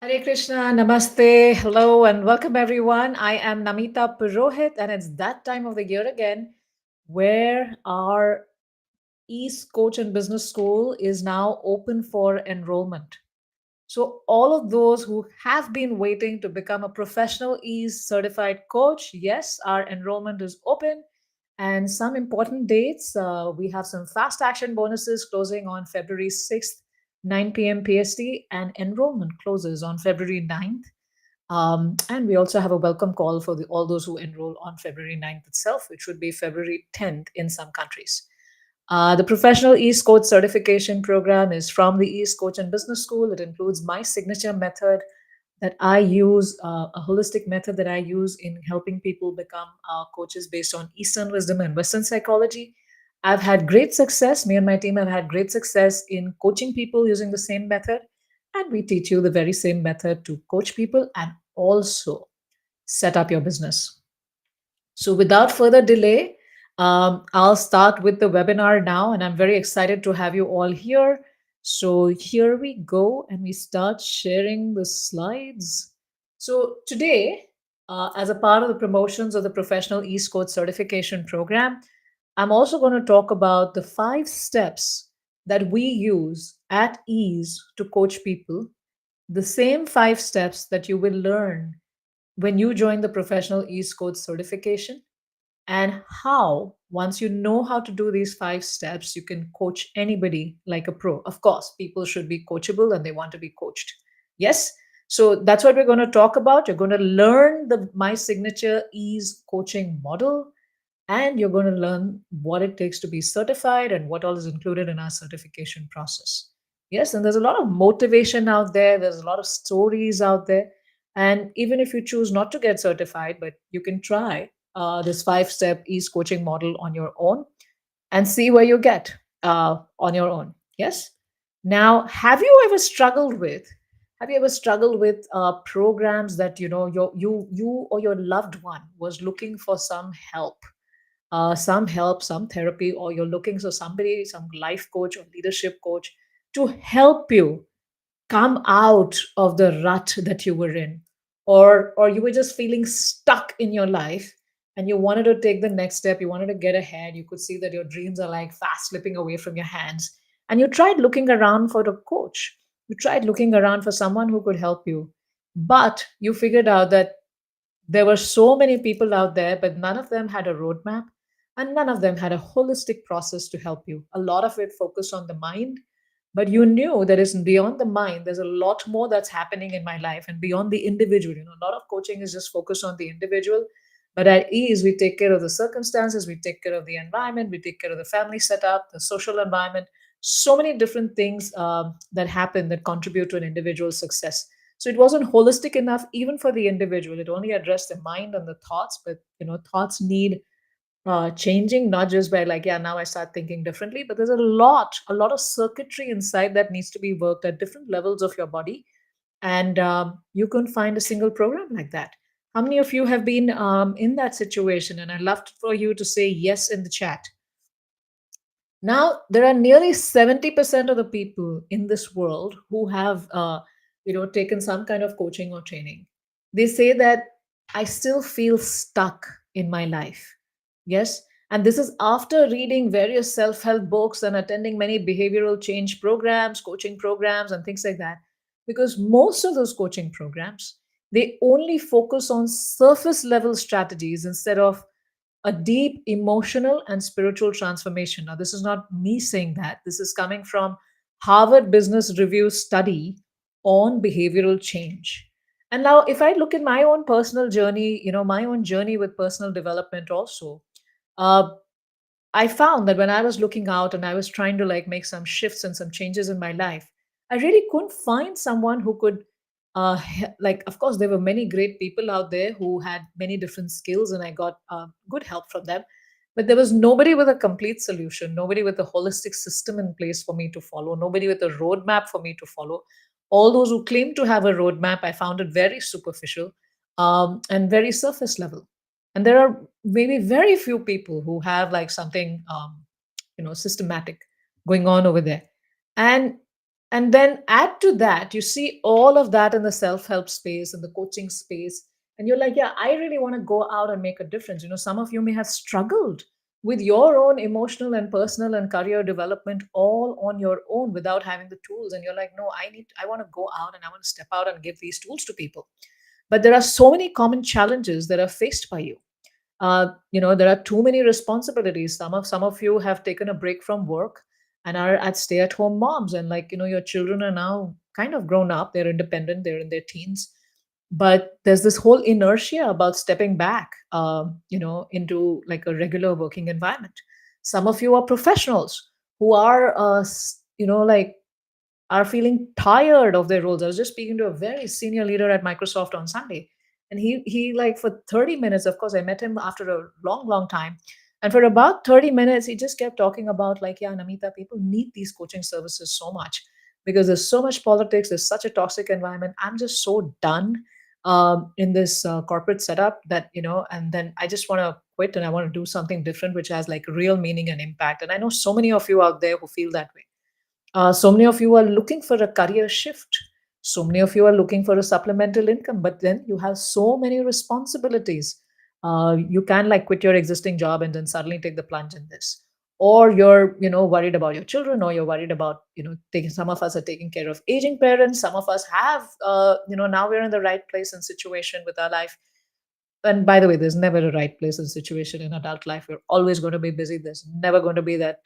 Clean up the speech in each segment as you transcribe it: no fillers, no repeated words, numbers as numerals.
Hare Krishna, Namaste, hello, and welcome everyone. I am Namita Purohit, and it's that time of the year again where our East Coach and Business School is now open for enrollment. So, all of those who have been waiting to become a professional Ease certified coach, yes, our enrollment is open. And some important dates we have some fast action bonuses closing on February 6th, 9 p.m. PST, and enrollment closes on February 9th. And we also have a welcome call for all those who enroll on February 9th itself, which would be February 10th in some countries. The Professional East Coach Certification Program is from the East Coach and Business School. It includes my signature method that I use, a holistic method that I use in helping people become coaches based on Eastern wisdom and Western psychology. I've had great success. Me and my team have had great success in coaching people using the same method. And we teach you the very same method to coach people and also set up your business. So, without further delay, I'll start with the webinar now, and I'm very excited to have you all here. So, here we go, and we start sharing the slides. So, today, as a part of the promotions of the Professional East Coach Certification Program, I'm also going to talk about the 5 steps that we use at Ease to coach people, the same 5 steps that you will learn when you join the Professional East Coach certification, and how, once you know how to do these 5 steps, you can coach anybody like a pro. Of course, people should be coachable and they want to be coached. Yes. So that's what we're going to talk about. You're going to learn the My Signature Ease coaching model, and you're going to learn what it takes to be certified and what all is included in our certification process. Yes, and there's a lot of motivation out there, there's a lot of stories out there. And even if you choose not to get certified, but you can try this 5 step Ease coaching model on your own and see where you get on your own. Yes. Now, have you ever struggled with programs that you or your loved one was looking for some help, some therapy, or you're looking for somebody, some life coach or leadership coach to help you come out of the rut that you were in, or you were just feeling stuck in your life and you wanted to take the next step, you wanted to get ahead, you could see that your dreams are like fast slipping away from your hands, and you tried looking around for a coach, you tried looking around for someone who could help you, but you figured out that there were so many people out there, but none of them had a roadmap and none of them had a holistic process to help you. A lot of it focused on the mind, but you knew that is beyond the mind. There's a lot more that's happening in my life and beyond the individual. A lot of coaching is just focused on the individual. But at Ease, we take care of the circumstances, we take care of the environment, we take care of the family setup, the social environment, so many different things that happen that contribute to an individual's success. So it wasn't holistic enough even for the individual. It only addressed the mind and the thoughts, but thoughts need changing, not just by like, yeah, now I start thinking differently, but there's a lot of circuitry inside that needs to be worked at different levels of your body. And you couldn't find a single program like that. How many of you have been in that situation? And I'd love for you to say yes in the chat. Now, there are nearly 70% of the people in this world who have, taken some kind of coaching or training. They say that I still feel stuck in my life. Yes. And this is after reading various self help books and attending many behavioral change programs, coaching programs, and things like that. Because most of those coaching programs, they only focus on surface level strategies instead of a deep emotional and spiritual transformation. Now, this is not me saying that. This is coming from Harvard Business Review study on behavioral change. And now, if I look at my own personal journey, my own journey with personal development also, uh, I found that when I was looking out and I was trying to like make some shifts and some changes in my life, I really couldn't find someone who could, like, of course, there were many great people out there who had many different skills, and I got good help from them. But there was nobody with a complete solution, nobody with a holistic system in place for me to follow, nobody with a roadmap for me to follow. All those who claim to have a roadmap, I found it very superficial and very surface level. And there are maybe very few people who have like something systematic going on over there. And And then add to that, you see all of that in the self help space, in the coaching space. And you're like, yeah, I really want to go out and make a difference. Some of you may have struggled with your own emotional and personal and career development all on your own without having the tools. And you're like, no, I want to go out and I want to step out and give these tools to people. But there are so many common challenges that are faced by you. There are too many responsibilities. Some of you have taken a break from work and are at stay at home moms, and your children are now kind of grown up, they're independent, they're in their teens, but there's this whole inertia about stepping back into like a regular working environment. Some of you are professionals who are like are feeling tired of their roles. I was just speaking to a very senior leader at Microsoft on Sunday, and he like for 30 minutes, of course, I met him after a long, long time. And for about 30 minutes, he just kept talking about, like, yeah, Namita, people need these coaching services so much because there's so much politics, there's such a toxic environment. I'm just so done in this corporate setup that, and then I just want to quit and I want to do something different, which has like real meaning and impact. And I know so many of you out there who feel that way. So many of you are looking for a career shift. So many of you are looking for a supplemental income, but then you have so many responsibilities. You can like quit your existing job and then suddenly take the plunge in this. Or you're, worried about your children, or you're worried about, taking, some of us are taking care of aging parents. Some of us have, now we're in the right place and situation with our life. And by the way, there's never a right place and situation in adult life. We're always going to be busy. There's never going to be that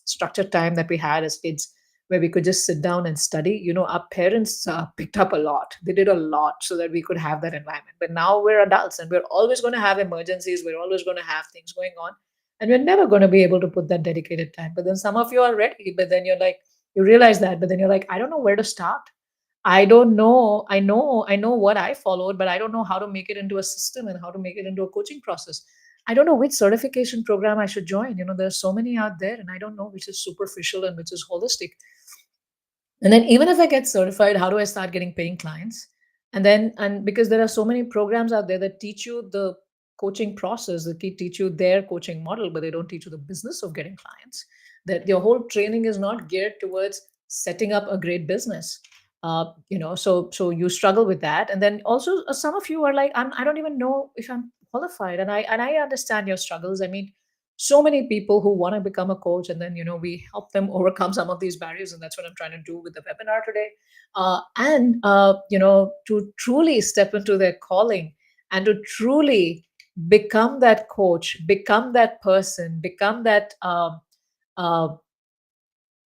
structured time that we had as kids where we could just sit down and study. Our parents picked up a lot. They did a lot so that we could have that environment. But now we're adults and we're always going to have emergencies. We're always going to have things going on. And we're never going to be able to put that dedicated time. But then some of you are ready, but then you're like, you realize that, but then you're like, I don't know where to start. I don't know. I know what I followed, but I don't know how to make it into a system and how to make it into a coaching process. I don't know which certification program I should join. There's so many out there, and I don't know which is superficial and which is holistic. And then even if I get certified, how do I start getting paying clients? And because there are so many programs out there that teach you the coaching process, that teach you their coaching model, but they don't teach you the business of getting clients. That your whole training is not geared towards setting up a great business. So you struggle with that. And then also some of you are like, I don't even know if I'm qualified. And I understand your struggles. I mean, so many people who want to become a coach, and then we help them overcome some of these barriers, and that's what I'm trying to do with the webinar today. And to truly step into their calling and to truly become that coach, become that person, become that uh,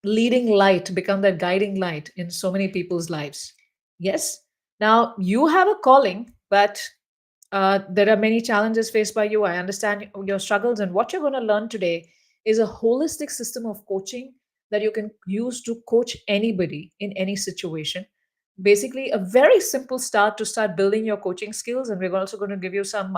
leading light, become that guiding light in so many people's lives. Yes, now you have a calling, but there are many challenges faced by you. I understand your struggles, and what you're going to learn today is a holistic system of coaching that you can use to coach anybody in any situation. Basically, a very simple start to start building your coaching skills, and we're also going to give you some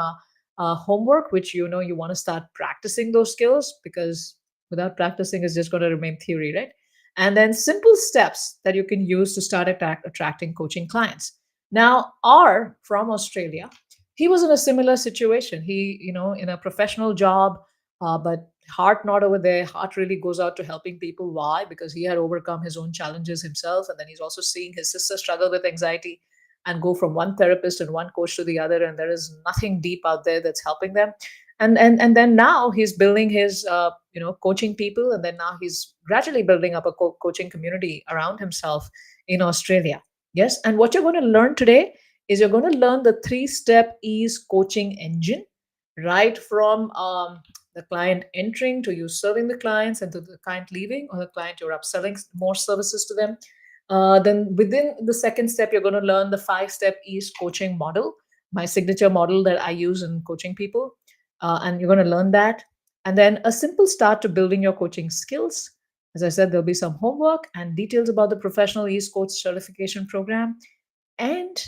homework, which you want to start practicing those skills, because without practicing, it's just going to remain theory, right? And then simple steps that you can use to start attracting coaching clients. Now, R from Australia, he was in a similar situation. He, in a professional job, but heart not over there. Heart really goes out to helping people. Why? Because he had overcome his own challenges himself. And then he's also seeing his sister struggle with anxiety and go from one therapist and one coach to the other. And there is nothing deep out there that's helping them. And then now he's building his, coaching people. And then now he's gradually building up a coaching community around himself in Australia. Yes. And what you're going to learn today is you're going to learn the three-step ease coaching engine, right from the client entering to you serving the clients and to the client leaving, or the client you're upselling more services to them. Then within the second step, you're going to learn the five-step ease coaching model, my signature model that I use in coaching people. And you're going to learn that. And then a simple start to building your coaching skills. As I said, there'll be some homework and details about the professional ease coach certification program, and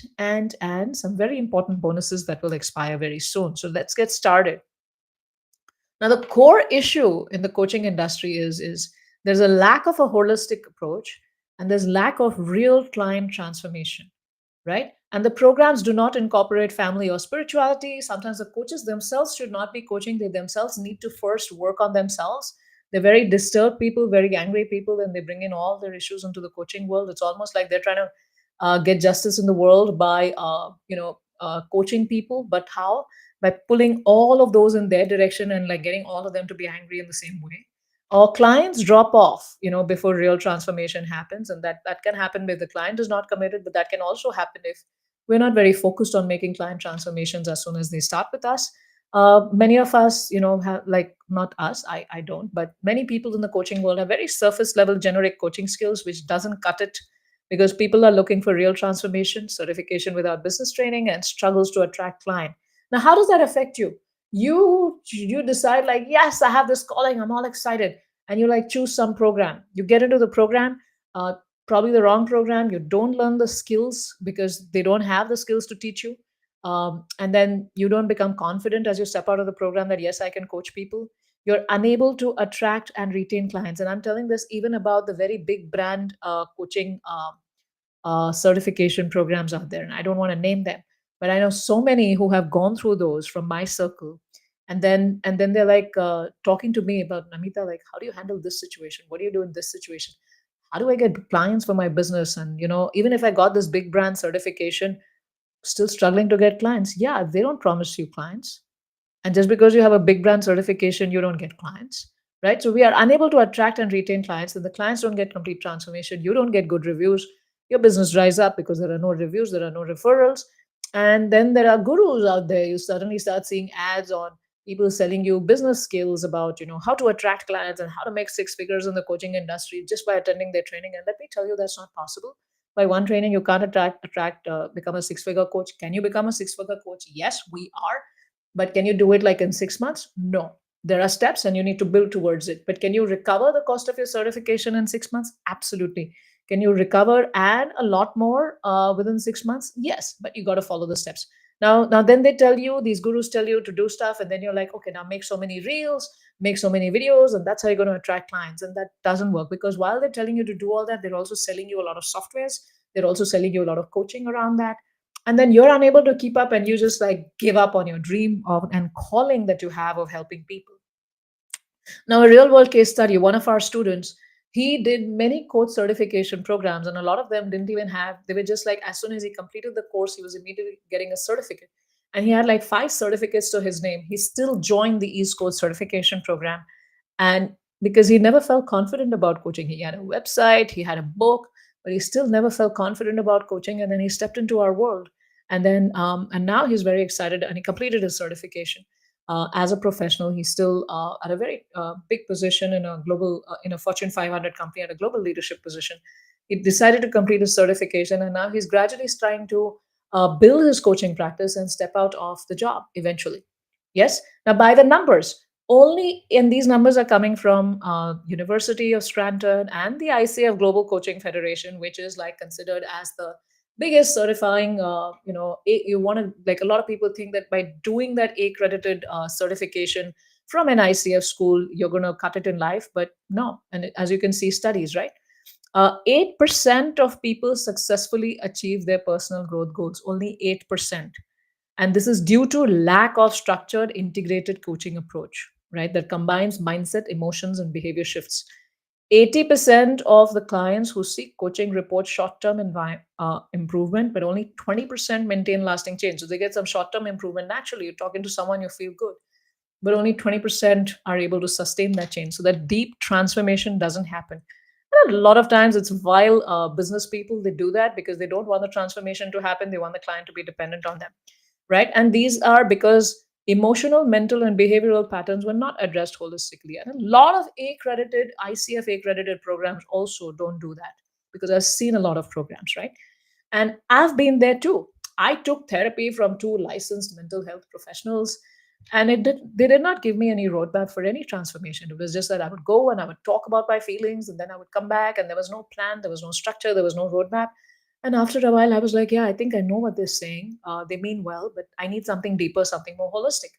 some very important bonuses that will expire very soon. So let's get started. Now, the core issue in the coaching industry is there's a lack of a holistic approach, and there's lack of real client transformation, right? And the programs do not incorporate family or spirituality. Sometimes the coaches themselves should not be coaching. They themselves need to first work on themselves They're very disturbed people, very angry people, and they bring in all their issues into the coaching world. It's almost like they're trying to get justice in the world by coaching people. But how? By pulling all of those in their direction and like getting all of them to be angry in the same way. Or clients drop off, before real transformation happens, and that can happen if the client is not committed, but that can also happen if we're not very focused on making client transformations as soon as they start with us. Many of us, have, like, not us, I don't, but many people in the coaching world have very surface level generic coaching skills, which doesn't cut it, because people are looking for real transformation, certification without business training, and struggles to attract client. Now, how does that affect you? You decide, like, yes, I have this calling, I'm all excited, and you like choose some program. You get into the program, uh, probably the wrong program. You don't learn the skills because they don't have the skills to teach you. And then you don't become confident as you step out of the program that, yes, I can coach people. You're unable to attract and retain clients. And I'm telling this even about the very big brand coaching certification programs out there. And I don't want to name them, but I know so many who have gone through those from my circle. And then they're like talking to me about, Namita, like, how do you handle this situation? What do you do in this situation? How do I get clients for my business? And even if I got this big brand certification, still struggling to get clients. Yeah, they don't promise you clients. And just because you have a big brand certification, you don't get clients, right? So we are unable to attract and retain clients, and the clients don't get complete transformation. You don't get good reviews. Your business dries up because there are no reviews, there are no referrals. And then there are gurus out there. You suddenly start seeing ads on people selling you business skills about, how to attract clients and how to make six figures in the coaching industry just by attending their training. And let me tell you, that's not possible. By one training, you can't become a six-figure coach. Can you become a six-figure coach? Yes, we are. But can you do it like in 6 months? No. There are steps and you need to build towards it. But can you recover the cost of your certification in 6 months? Absolutely. Can you recover and a lot more within 6 months? Yes, but you got to follow the steps. Now, then they tell you, these gurus tell you to do stuff, and then you're like, okay, now make so many reels, make so many videos, and that's how you're going to attract clients. And that doesn't work, because while they're telling you to do all that, they're also selling you a lot of softwares. They're also selling you a lot of coaching around that, and then you're unable to keep up, and you just like give up on your dream of and calling that you have of helping people. Now, a real world case study, one of our students, he did many coach certification programs, and a lot of them didn't even have, they were just like, as soon as he completed the course, he was immediately getting a certificate. And he had like 5 certificates to his name. He still joined the East Coast certification program. And because he never felt confident about coaching, he had a website, he had a book, but he still never felt confident about coaching. And then he stepped into our world. And now he's very excited, and he completed his certification as a professional. He's still at a very big position in a Fortune 500 company, at a global leadership position. He decided to complete his certification, and now he's gradually trying to build his coaching practice and step out of the job eventually. Yes. Now, by the numbers, only, and these numbers are coming from University of Scranton and the ICF Global Coaching Federation, which is like considered as the biggest certifying. You want to, like, a lot of people think that by doing that accredited certification from an ICF school, you're going to cut it in life, but no. And as you can see, studies, right? 8% of people successfully achieve their personal growth goals. Only 8%. And this is due to lack of structured integrated coaching approach, right, that combines mindset, emotions, and behavior shifts. 80% of the clients who seek coaching report short-term improvement, but only 20% maintain lasting change. So they get some short-term improvement naturally. You're talking to someone, you feel good, but only 20% are able to sustain that change. So that deep transformation doesn't happen. And a lot of times it's vile business people, they do that because they don't want the transformation to happen. They want the client to be dependent on them, right? And these are because emotional, mental, and behavioral patterns were not addressed holistically. And a lot of accredited, ICF accredited programs also don't do that, because I've seen a lot of programs, right? And I've been there too. I took therapy from two licensed mental health professionals, and they did not give me any roadmap for any transformation. It was just that I would go and I would talk about my feelings, and then I would come back, and there was no plan, there was no structure, there was no roadmap. And after a while, I was like, yeah, I think I know what they're saying. They mean well, but I need something deeper, something more holistic.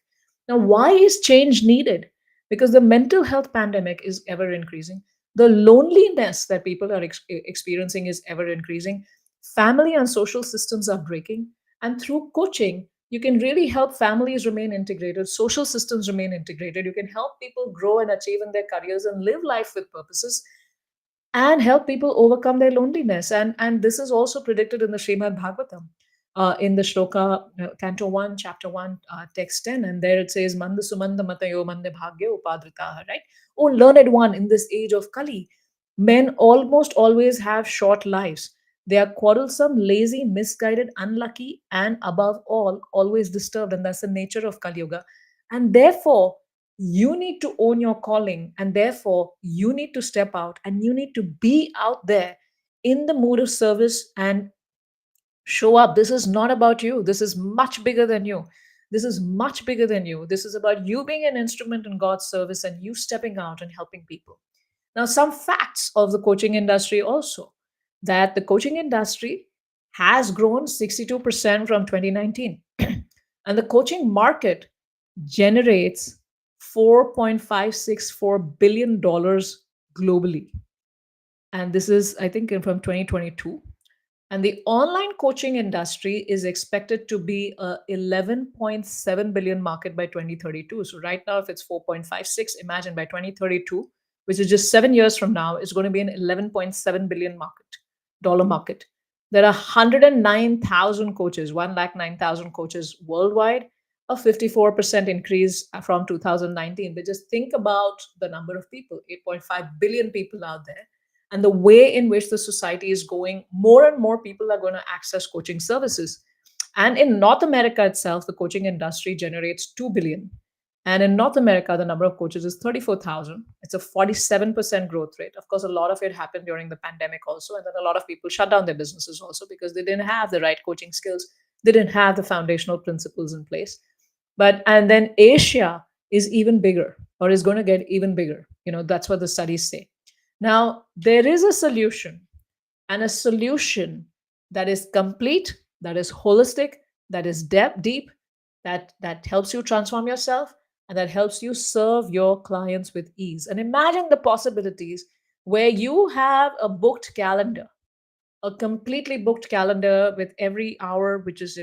Now, why is change needed? Because the mental health pandemic is ever increasing. The loneliness that people are experiencing is ever increasing. Family and social systems are breaking. And through coaching, You can really help families remain integrated, social systems remain integrated. You can help people grow and achieve in their careers and live life with purposes, and help people overcome their loneliness. And this is also predicted in the Srimad Bhagavatam, in the shloka, Canto 1, Chapter 1, Text 10. And there it says, Manda Sumanda Matayo Mande Bhagya Upadritaha, right? Oh, learned one, in this age of Kali, men almost always have short lives. They are quarrelsome, lazy, misguided, unlucky, and above all, always disturbed. And that's the nature of Kali Yuga. And therefore, you need to own your calling, and therefore you need to step out and you need to be out there in the mood of service and show up. This is not about you. This is much bigger than you. This is much bigger than you. This is about you being an instrument in God's service and you stepping out and helping people. Now, some facts of the coaching industry also, that the coaching industry has grown 62% from 2019. And the coaching market generates $4.564 billion globally. And this is, I think, from 2022. And the online coaching industry is expected to be a 11.7 billion market by 2032. So right now, if it's 4.56, imagine by 2032, which is just 7 years from now, it's going to be an 11.7 billion dollar market. There are 109,000 coaches, 109,000 coaches worldwide, a 54% increase from 2019. But just think about the number of people, 8.5 billion people out there, and the way in which the society is going. More and more people are going to access coaching services. And in North America itself, the coaching industry generates 2 billion. And in North America, the number of coaches is 34,000. It's a 47% growth rate. Of course, a lot of it happened during the pandemic also. And then a lot of people shut down their businesses also because they didn't have the right coaching skills. They didn't have the foundational principles in place. But, and then Asia is even bigger, or is going to get even bigger. That's what the studies say. Now, there is a solution, and a solution that is complete, that is holistic, that is deep, that helps you transform yourself, and that helps you serve your clients with ease. And imagine the possibilities where you have a booked calendar, a completely booked calendar with every hour, which is,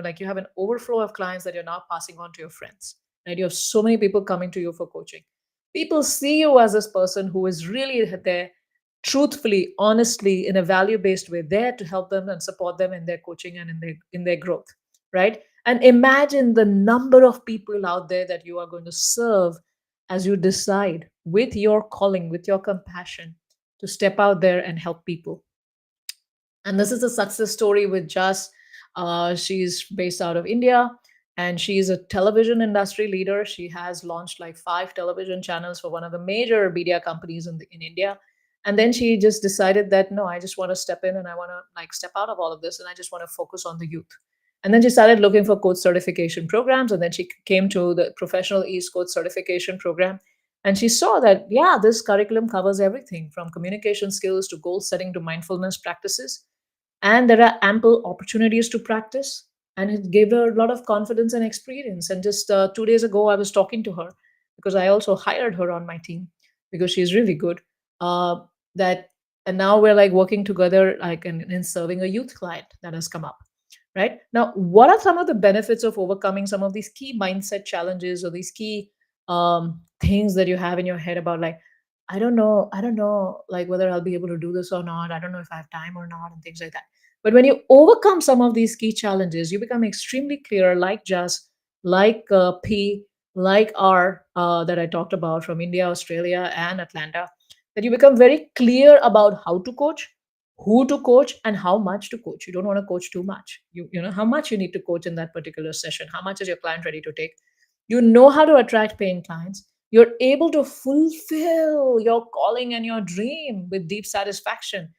like you have an overflow of clients that you're now passing on to your friends. Right? You have so many people coming to you for coaching. People see you as this person who is really there, truthfully, honestly, in a value-based way, there to help them and support them in their coaching and in their growth, right? And imagine the number of people out there that you are going to serve as you decide with your calling, with your compassion, to step out there and help people. And this is a success story with Jas. She's based out of India, and she's a television industry leader. She has launched like 5 television channels for one of the major media companies in India. And then she just decided that, no, I just want to step in and I want to like step out of all of this and I just want to focus on the youth. And then she started looking for coach certification programs. And then she came to the professional East Coach certification program. And she saw that, yeah, this curriculum covers everything from communication skills to goal setting to mindfulness practices. And there are ample opportunities to practice. And it gave her a lot of confidence and experience. And just 2 days ago, I was talking to her because I also hired her on my team because she's really good. Uh, that and now we're like working together, like in serving a youth client that has come up. Right now, what are some of the benefits of overcoming some of these key mindset challenges or these key things that you have in your head about like, I don't know, like whether I'll be able to do this or not. I don't know if I have time or not, and things like that. But when you overcome some of these key challenges, you become extremely clear, like Just, like P, like R, that I talked about from India, Australia, and Atlanta, that you become very clear about how to coach, who to coach, and how much to coach. You don't want to coach too much. You know how much you need to coach in that particular session. How much is your client ready to take? You know how to attract paying clients. You're able to fulfill your calling and your dream with deep satisfaction,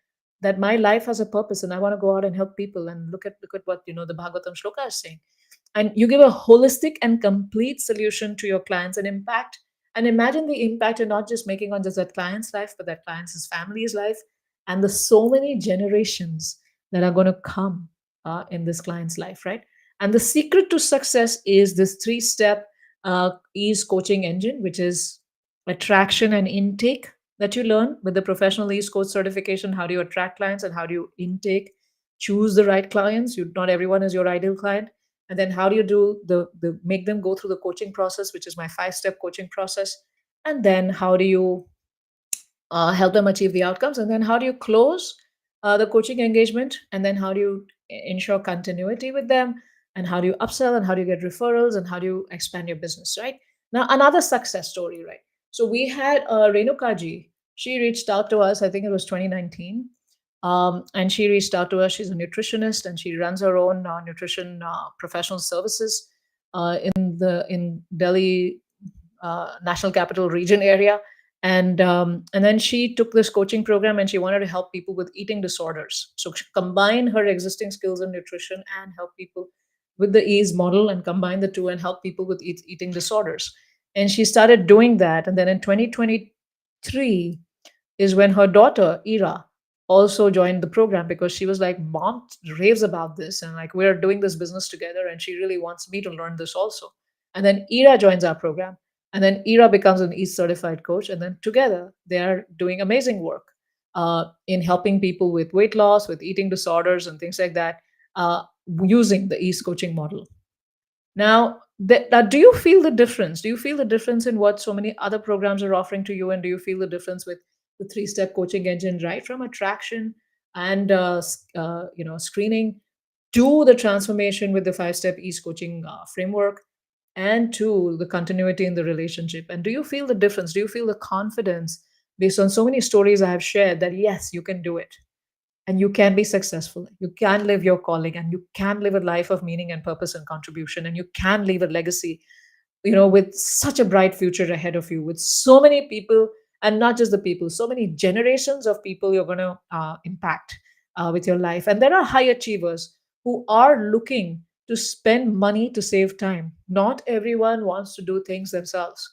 that my life has a purpose and I want to go out and help people. And look at what the Bhagavatam shloka is saying. And you give a holistic and complete solution to your clients and impact. And imagine the impact you're not just making on just that client's life, but that client's family's life, and the so many generations that are going to come in this client's life, right? And the secret to success is this 3-step ease coaching engine, which is attraction and intake, that you learn with the professional ease coach certification. How do you attract clients and how do you intake, choose the right clients? Not everyone is your ideal client. And then how do you do the make them go through the coaching process, which is my 5 step coaching process. And then how do you help them achieve the outcomes, and then how do you close the coaching engagement, and then how do you ensure continuity with them, and how do you upsell, and how do you get referrals, and how do you expand your business, right? Now another success story, right? So we had Renuka ji. She reached out to us, I think it was 2019. And she reached out to us. She's a nutritionist, and she runs her own nutrition professional services in Delhi National Capital Region area. And then she took this coaching program, and she wanted to help people with eating disorders. So she combined her existing skills in nutrition and help people with the ease model, and combine the two and help people with eating disorders. And she started doing that. And then in 2023 is when her daughter Ira also joined the program, because she was like, mom raves about this, and like, we're doing this business together, and she really wants me to learn this also. And then Ira joins our program, and then Ira becomes an EASE certified coach, and then together they are doing amazing work in helping people with weight loss, with eating disorders, and things like that, uh, using the EASE coaching model. Now, do you feel the difference? Do you feel the difference in what so many other programs are offering to you? And do you feel the difference with the 3 step coaching engine, right from attraction and screening, to the transformation with the 5 step East coaching framework, and to the continuity in the relationship? And do you feel the difference? Do you feel the confidence based on so many stories I have shared that yes, you can do it, and you can be successful, you can live your calling, and you can live a life of meaning and purpose and contribution, and you can leave a legacy, with such a bright future ahead of you, with so many people, and not just the people, so many generations of people you're going to impact with your life. And there are high achievers who are looking to spend money to save time. Not everyone wants to do things themselves.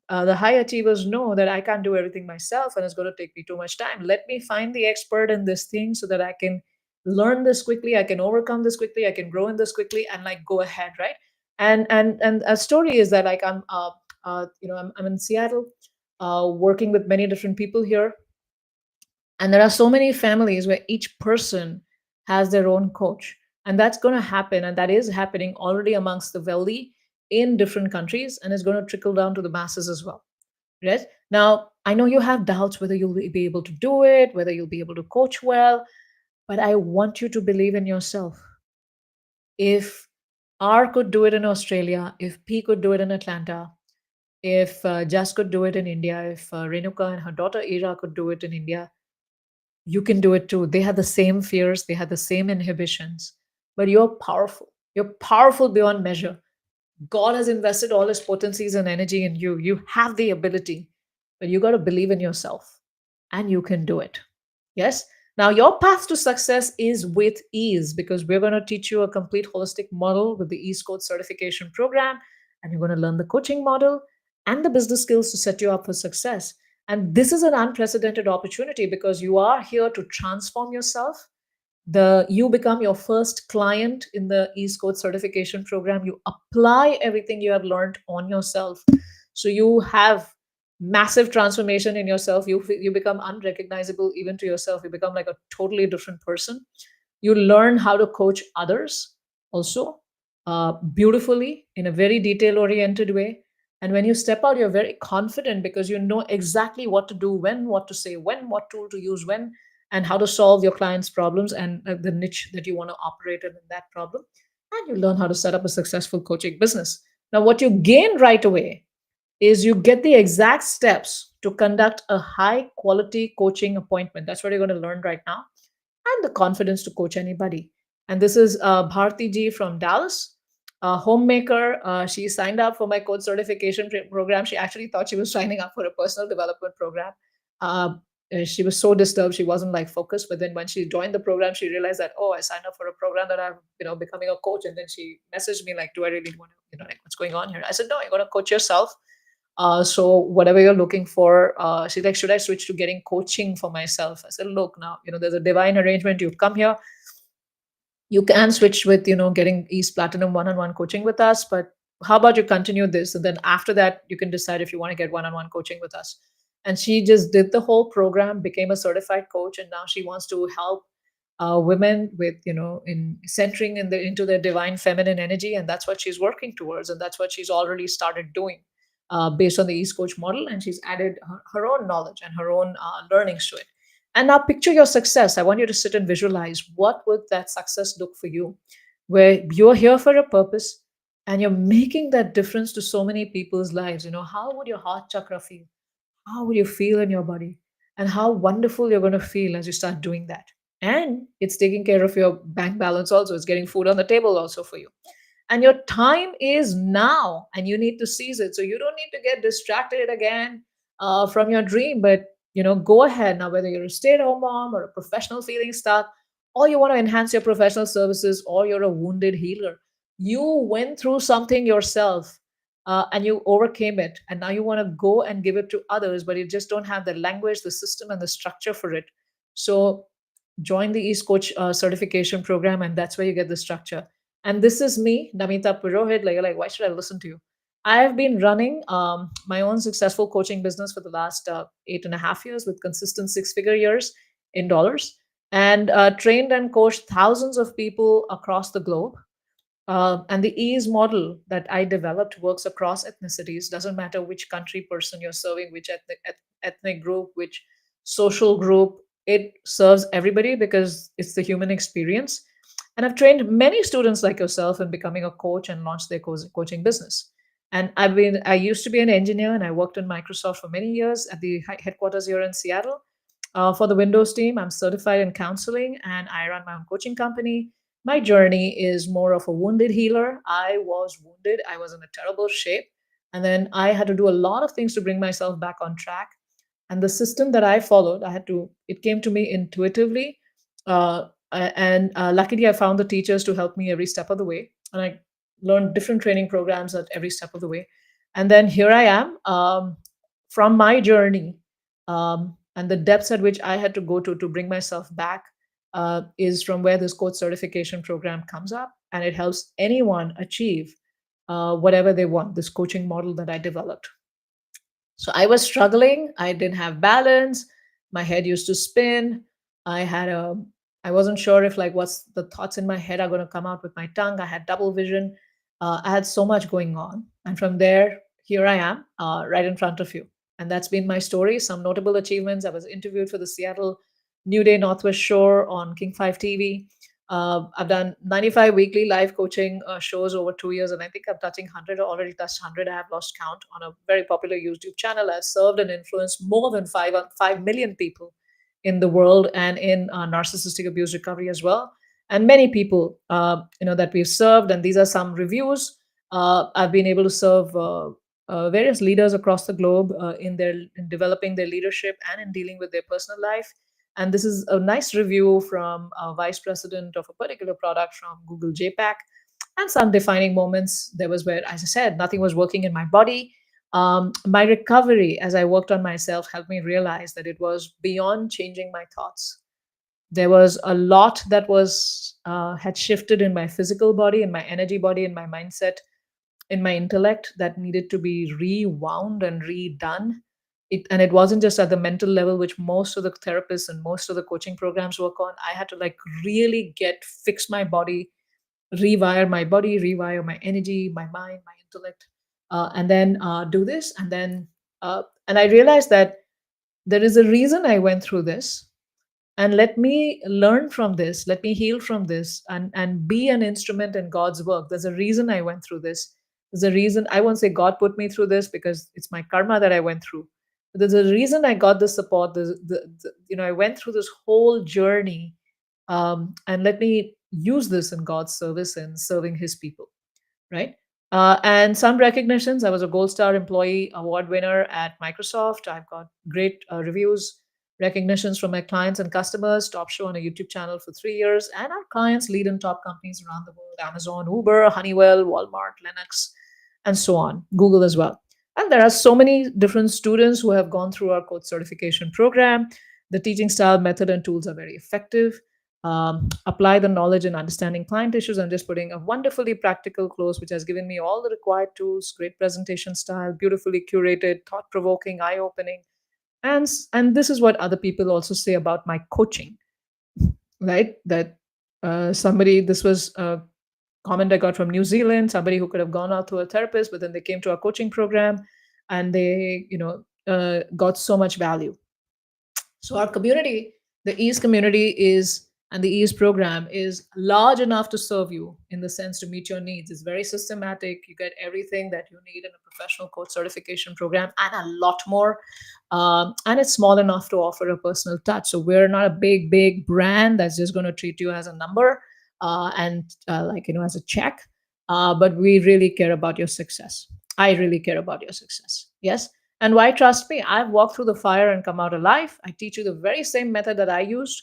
The high achievers know that I can't do everything myself, and it's going to take me too much time. Let me find the expert in this thing so that I can learn this quickly, I can overcome this quickly, I can grow in this quickly, and like go ahead, right? And a story is that, like, I'm in Seattle, working with many different people here, and there are so many families where each person has their own coach. And that's going to happen. And that is happening already amongst the wealthy in different countries. And it's going to trickle down to the masses as well. Right? Now, I know you have doubts whether you'll be able to do it, whether you'll be able to coach well, but I want you to believe in yourself. If R could do it in Australia, if P could do it in Atlanta, if Jas could do it in India, if Renuka and her daughter Ira could do it in India, you can do it too. They had the same fears, they had the same inhibitions, but you're powerful. You're powerful beyond measure. God has invested all his potencies and energy in you. You have the ability, but you got to believe in yourself, and you can do it. Yes. Now, your path to success is with ease, because we're going to teach you a complete holistic model with the Ease Coach certification program. And you're going to learn the coaching model and the business skills to set you up for success. And this is an unprecedented opportunity, because you are here to transform yourself. You become your first client in the East Coast certification program. You apply everything you have learned on yourself, so you have massive transformation in yourself. You become unrecognizable even to yourself. You become like a totally different person. You learn how to coach others also, beautifully, in a very detail oriented way. And when you step out, you're very confident, because you know exactly what to do, when, what to say, when, what tool to use, when, and how to solve your clients' problems, and the niche that you want to operate in that problem. And you learn how to set up a successful coaching business. Now, what you gain right away is you get the exact steps to conduct a high quality coaching appointment. That's what you're going to learn right now, and the confidence to coach anybody. And this is Bharti ji from Dallas, a homemaker. She signed up for my coach certification program. She actually thought she was signing up for a personal development program. Uh, she was so disturbed, she wasn't like focused. But then when she joined the program, she realized that, oh, I signed up for a program that I'm, becoming a coach. And then she messaged me like, do I really want to, like, what's going on here? I said, no, you're going to coach yourself. So whatever you're looking for, she's like, should I switch to getting coaching for myself? I said, look, now, there's a divine arrangement. You've come here. You can switch with, getting East Platinum one-on-one coaching with us. But how about you continue this? And then after that, you can decide if you want to get one-on-one coaching with us. And she just did the whole program, became a certified coach. And now she wants to help women with, in centering into their divine feminine energy, and that's what she's working towards, and that's what she's already started doing, based on the East Coach model, and she's added her own knowledge and her own learnings to it. And now picture your success. I want you to sit and visualize what would that success look for you, where you're here for a purpose and you're making that difference to so many people's lives. How would your heart chakra feel? How will you feel in your body? And how wonderful you're going to feel as you start doing that. And it's taking care of your bank balance also. It's getting food on the table also for you. And your time is now, and you need to seize it. So you don't need to get distracted again from your dream, but go ahead now, whether you're a stay-at-home mom or a professional feeling stuck, or you want to enhance your professional services, or you're a wounded healer. You went through something yourself, and you overcame it, and now you want to go and give it to others, but you just don't have the language, the system, and the structure for it. So join the East Coach certification program, and that's where you get the structure. And this is me, Namita Purohit. Like, why should I listen to you? I have been running my own successful coaching business for the last 8.5 years, with consistent six-figure years in dollars, and trained and coached thousands of people across the globe. And the ease model that I developed works across ethnicities. Doesn't matter which country person you're serving, which ethnic group, which social group. It serves everybody because it's the human experience. And I've trained many students like yourself in becoming a coach and launched their coaching business. And I used to be an engineer, and I worked in Microsoft for many years at the headquarters here in Seattle. For the Windows team, I'm certified in counseling, and I run my own coaching company. My journey is more of a wounded healer. I was wounded, I was in a terrible shape. And then I had to do a lot of things to bring myself back on track. And the system that I followed, it came to me intuitively. And luckily, I found the teachers to help me every step of the way. And I learned different training programs at every step of the way. And then here I am, from my journey, and the depths at which I had to go to bring myself back, is from where this coach certification program comes up, and it helps anyone achieve whatever they want. This coaching model that I developed. So I was struggling. I didn't have balance. My head used to spin. I had a, I wasn't sure if, like, what's the thoughts in my head are going to come out with my tongue. I had double vision. I had so much going on. And from there, here I am, right in front of you. And that's been my story. Some notable achievements. I was interviewed for the Seattle New Day Northwest Shore on King 5 TV. I've done 95 weekly live coaching shows over 2 years, and I think I'm touching 100, or already touched 100. I have lost count, on a very popular YouTube channel. I've served and influenced more than 5 million people in the world, and in narcissistic abuse recovery as well. And many people, that we've served, and these are some reviews. I've been able to serve various leaders across the globe in developing their leadership and in dealing with their personal life. And this is a nice review from a vice president of a particular product from Google JPAC. And some defining moments. There was where, as I said, nothing was working in my body. My recovery, as I worked on myself, helped me realize that it was beyond changing my thoughts. There was a lot that was had shifted in my physical body, in my energy body, in my mindset, in my intellect, that needed to be rewound and redone. And it wasn't just at the mental level, which most of the therapists and most of the coaching programs work on. I had to, like, really fix my body, rewire my energy, my mind, my intellect, and then do this. And I realized that there is a reason I went through this, and let me learn from this, let me heal from this, and be an instrument in God's work. There's a reason I went through this. There's a reason. I won't say God put me through this, because it's my karma that I went through. But there's a reason I got the support. I went through this whole journey, and let me use this in God's service and serving His people, right? And some recognitions. I was a Gold Star Employee Award winner at Microsoft. I've got great reviews, recognitions from my clients and customers. Top show on a YouTube channel for 3 years, and our clients lead in top companies around the world: Amazon, Uber, Honeywell, Walmart, Linux, and so on. Google as well. And there are so many different students who have gone through our coach certification program. The teaching style, method, and tools are very effective. Apply the knowledge in understanding client issues. I'm just putting a wonderfully practical close, which has given me all the required tools, great presentation style, beautifully curated, thought provoking, eye opening. And this is what other people also say about my coaching. right? That somebody, this was a comment I got from New Zealand, somebody who could have gone out to a therapist, but then they came to our coaching program and they, got so much value. So our community, the Ease community is, and the Ease program is large enough to serve you in the sense to meet your needs. It's very systematic. You get everything that you need in a professional coach certification program and a lot more. And it's small enough to offer a personal touch. So we're not a big brand that's just going to treat you as a number as a check. But we really care about your success. I really care about your success. Yes. And why trust me? I've walked through the fire and come out alive. I teach you the very same method that I used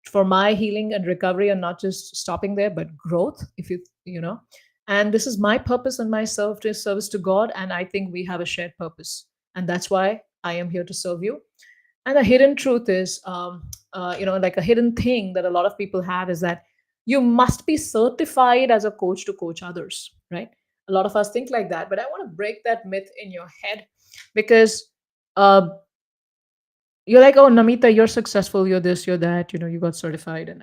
for my healing and recovery, and not just stopping there, but growth. If you know, and this is my purpose and my service to God. And I think we have a shared purpose. And that's why I am here to serve you. And the hidden truth is, like a hidden thing that a lot of people have is that you must be certified as a coach to coach others, right? A lot of us think like that, but I want to break that myth in your head because uh, you're like, oh, Namita, you're successful, you're this, you're that, you got certified, and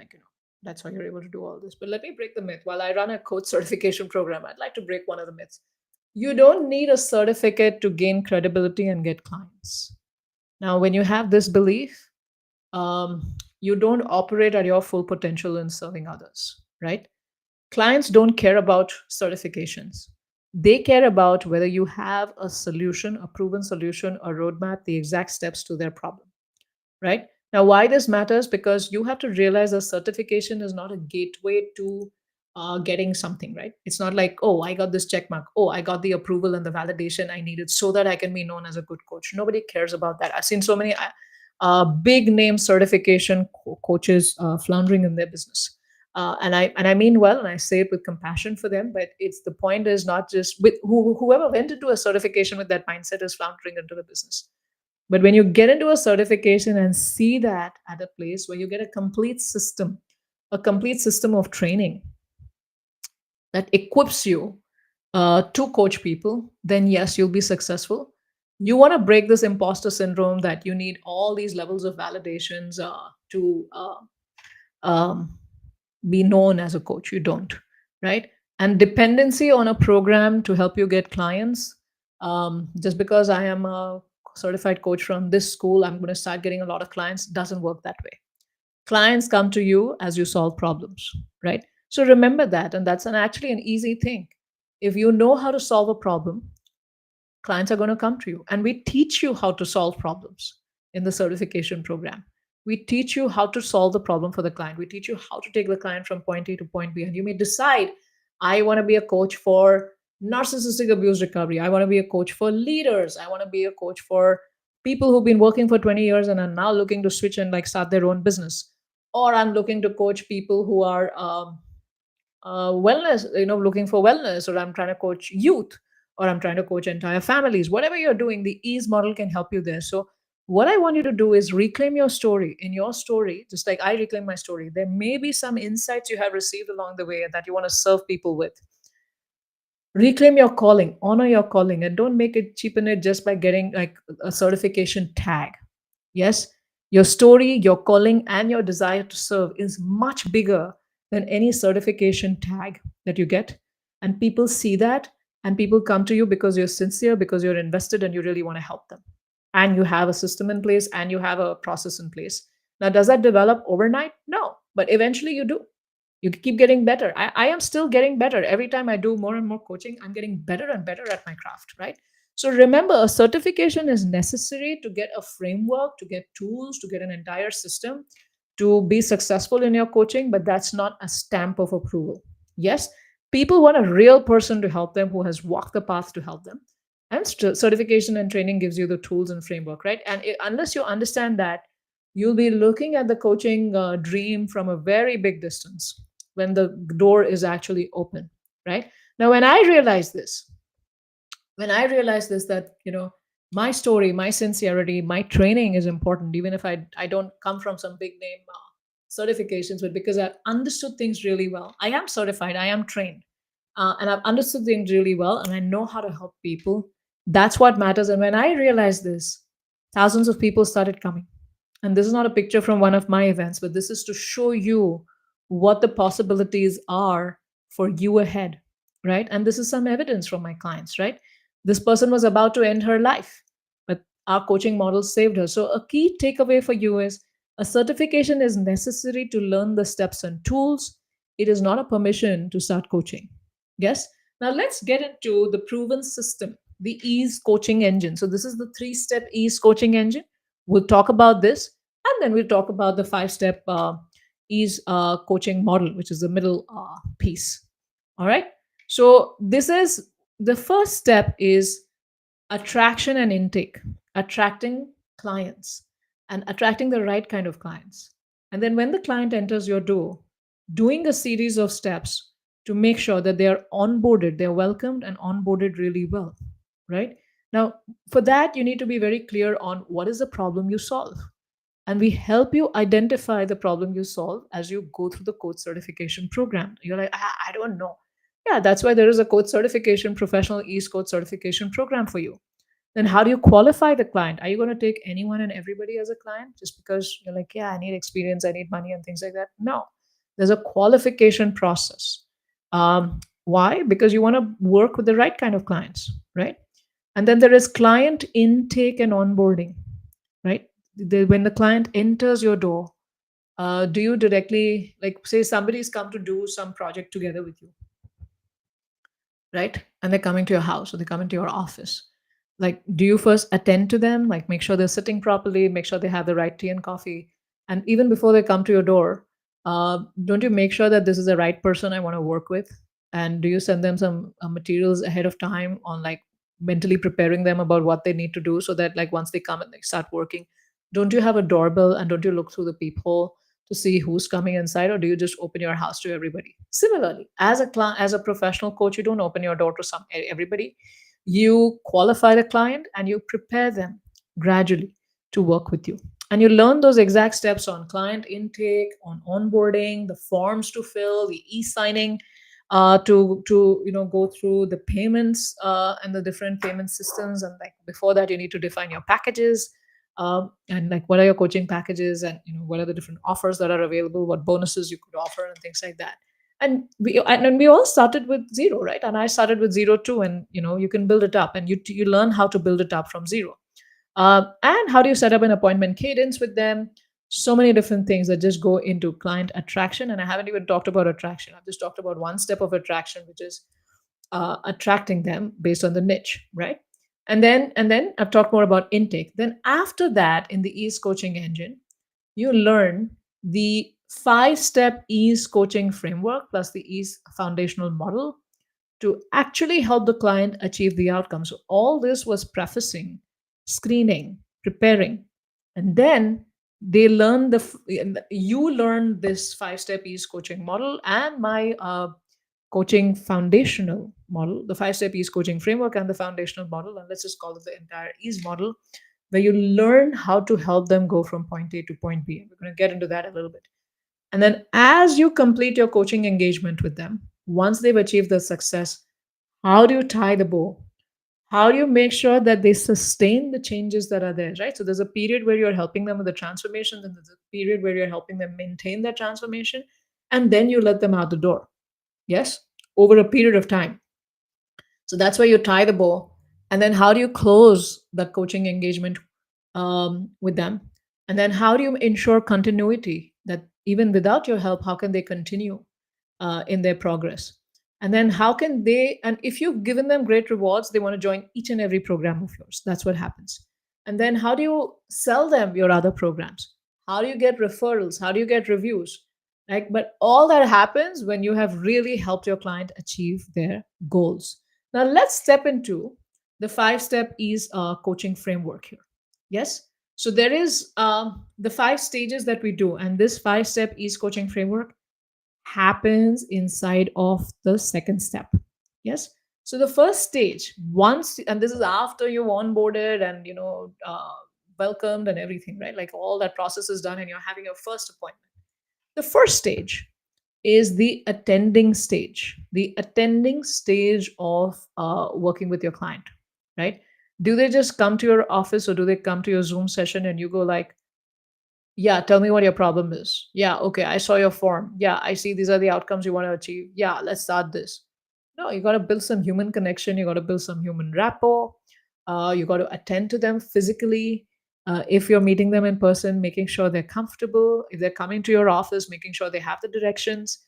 that's how you're able to do all this. But let me break the myth. While I run a coach certification program, I'd like to break one of the myths. You don't need a certificate to gain credibility and get clients. Now, when you have this belief, you don't operate at your full potential in serving others, right? Clients don't care about certifications. They care about whether you have a solution, a proven solution, a roadmap, the exact steps to their problem, right? Now, why this matters? Because you have to realize a certification is not a gateway to getting something, right? It's not like, oh, I got this check mark. Oh, I got the approval and the validation I needed so that I can be known as a good coach. Nobody cares about that. I've seen so many big name certification coaches floundering in their business. And I mean well, and I say it with compassion for them. But it's the point is not just with whoever went into a certification with that mindset is floundering into the business. But when you get into a certification and see that at a place where you get a complete system of training that equips you to coach people, then yes, you'll be successful. You want to break this imposter syndrome that you need all these levels of validations to um, be known as a coach. You don't, right? And dependency on a program to help you get clients. Just because I am a certified coach from this school, I'm going to start getting a lot of clients. Doesn't work that way. Clients come to you as you solve problems, right? So remember that. And that's actually an easy thing. If you know how to solve a problem, clients are going to come to you. And we teach you how to solve problems in the certification program. We teach you how to solve the problem for the client. We teach you how to take the client from point A to point B. And you may decide, I want to be a coach for narcissistic abuse recovery. I want to be a coach for leaders. I want to be a coach for people who've been working for 20 years and are now looking to switch and like start their own business. Or I'm looking to coach people who are wellness, looking for wellness, or I'm trying to coach youth, or I'm trying to coach entire families. Whatever you're doing, the ease model can help you there. So what I want you to do is reclaim your story. In your story, just like I reclaim my story, there may be some insights you have received along the way that you want to serve people with. Reclaim your calling, honor your calling, and don't make it cheapen it just by getting like a certification tag. Yes, your story, your calling, and your desire to serve is much bigger than any certification tag that you get. And people see that, and people come to you because you're sincere, because you're invested, and you really want to help them. And you have a system in place and you have a process in place. Now, does that develop overnight? No, but eventually you do. You keep getting better. I am still getting better. Every time I do more and more coaching, I'm getting better and better at my craft, right? So remember, a certification is necessary to get a framework, to get tools, to get an entire system to be successful in your coaching, but that's not a stamp of approval. Yes, people want a real person to help them who has walked the path to help them. And certification and training gives you the tools and framework, right? And unless you understand that, you'll be looking at the coaching dream from a very big distance when the door is actually open, right? Now, when I realized this, that my story, my sincerity, my training is important, even if I don't come from some big name certifications, but because I've understood things really well. I am certified, I am trained, and I've understood things really well, and I know how to help people. That's what matters. And when I realized this, thousands of people started coming. And this is not a picture from one of my events, but this is to show you what the possibilities are for you ahead, right? And this is some evidence from my clients, right? This person was about to end her life, but our coaching model saved her. So a key takeaway for you is a certification is necessary to learn the steps and tools. It is not a permission to start coaching. Yes. Now let's get into the proven system, the ease coaching engine. So this is the three-step ease coaching engine. We'll talk about this, and then we'll talk about the five-step ease coaching model, which is the middle piece. All right. So this is the first step is attraction and intake, attracting clients and attracting the right kind of clients. And then when the client enters your door, doing a series of steps to make sure that they are onboarded, they're welcomed and onboarded really well, right? Now, for that, you need to be very clear on what is the problem you solve. And we help you identify the problem you solve as you go through the coach certification program. You're like, I don't know. Yeah, that's why there is a coach certification, professional East Coach certification program for you. Then how do you qualify the client? Are you going to take anyone and everybody as a client just because you're like, yeah, I need experience, I need money, and things like that? No, there's a qualification process. Why? Because you want to work with the right kind of clients, right? And then there is client intake and onboarding, right? When the client enters your door, do you directly, like, say somebody's come to do some project together with you, right? And they're coming to your house or they come into your office. Like, do you first attend to them? Like, make sure they're sitting properly, make sure they have the right tea and coffee. And even before they come to your door, don't you make sure that this is the right person I want to work with? And do you send them some materials ahead of time on like mentally preparing them about what they need to do so that like once they come and they start working, don't you have a doorbell and don't you look through the peephole to see who's coming inside, or do you just open your house to everybody? Similarly, as as a professional coach, you don't open your door to everybody. You qualify the client and you prepare them gradually to work with you, and you learn those exact steps on client intake, on onboarding, the forms to fill, the e-signing, to go through the payments and the different payment systems. And like before that, you need to define your packages, and like what are your coaching packages, and what are the different offers that are available, what bonuses you could offer, and things like that. And we all started with zero, right? And I started with zero too. And you can build it up, and you learn how to build it up from zero. And how do you set up an appointment cadence with them? So many different things that just go into client attraction. And I haven't even talked about attraction. I've just talked about one step of attraction, which is attracting them based on the niche, right? And then I've talked more about intake. Then after that, in the Ease Coaching Engine, you learn the five-step Ease coaching framework plus the Ease foundational model to actually help the client achieve the outcome. So all this was prefacing, screening, preparing, and then they learn you learn this five-step Ease coaching model and my coaching foundational model, the five-step Ease coaching framework and the foundational model, and let's just call it the entire Ease model, where you learn how to help them go from point A to point B. And we're going to get into that a little bit. And then as you complete your coaching engagement with them, once they've achieved the success, how do you tie the bow? How do you make sure that they sustain the changes that are there, right? So there's a period where you're helping them with the transformation, and there's a period where you're helping them maintain that transformation, and then you let them out the door. Yes, over a period of time. So that's where you tie the bow. And then how do you close the coaching engagement with them? And then how do you ensure continuity that even without your help, how can they continue in their progress? And then how can they, and if you've given them great rewards, they want to join each and every program of yours. That's what happens. And then how do you sell them your other programs? How do you get referrals? How do you get reviews? Like, but all that happens when you have really helped your client achieve their goals. Now let's step into the five-step Ease coaching framework here. Yes. So there is the five stages that we do, and this five-step Ease coaching framework happens inside of the second step. Yes. So the first stage, once, and this is after you onboarded and welcomed and everything, right? Like all that process is done, and you're having your first appointment. The first stage is the attending stage, the attending stage of working with your client, right? Do they just come to your office, or do they come to your Zoom session and you go like, Yeah, tell me what your problem is. Yeah, okay, I saw your form. Yeah, I see these are the outcomes you want to achieve. Yeah, let's start this. No, you got to build some human connection. You got to build some human rapport. You got to attend to them physically. If you're meeting them in person, making sure they're comfortable. If they're coming to your office, making sure they have the directions.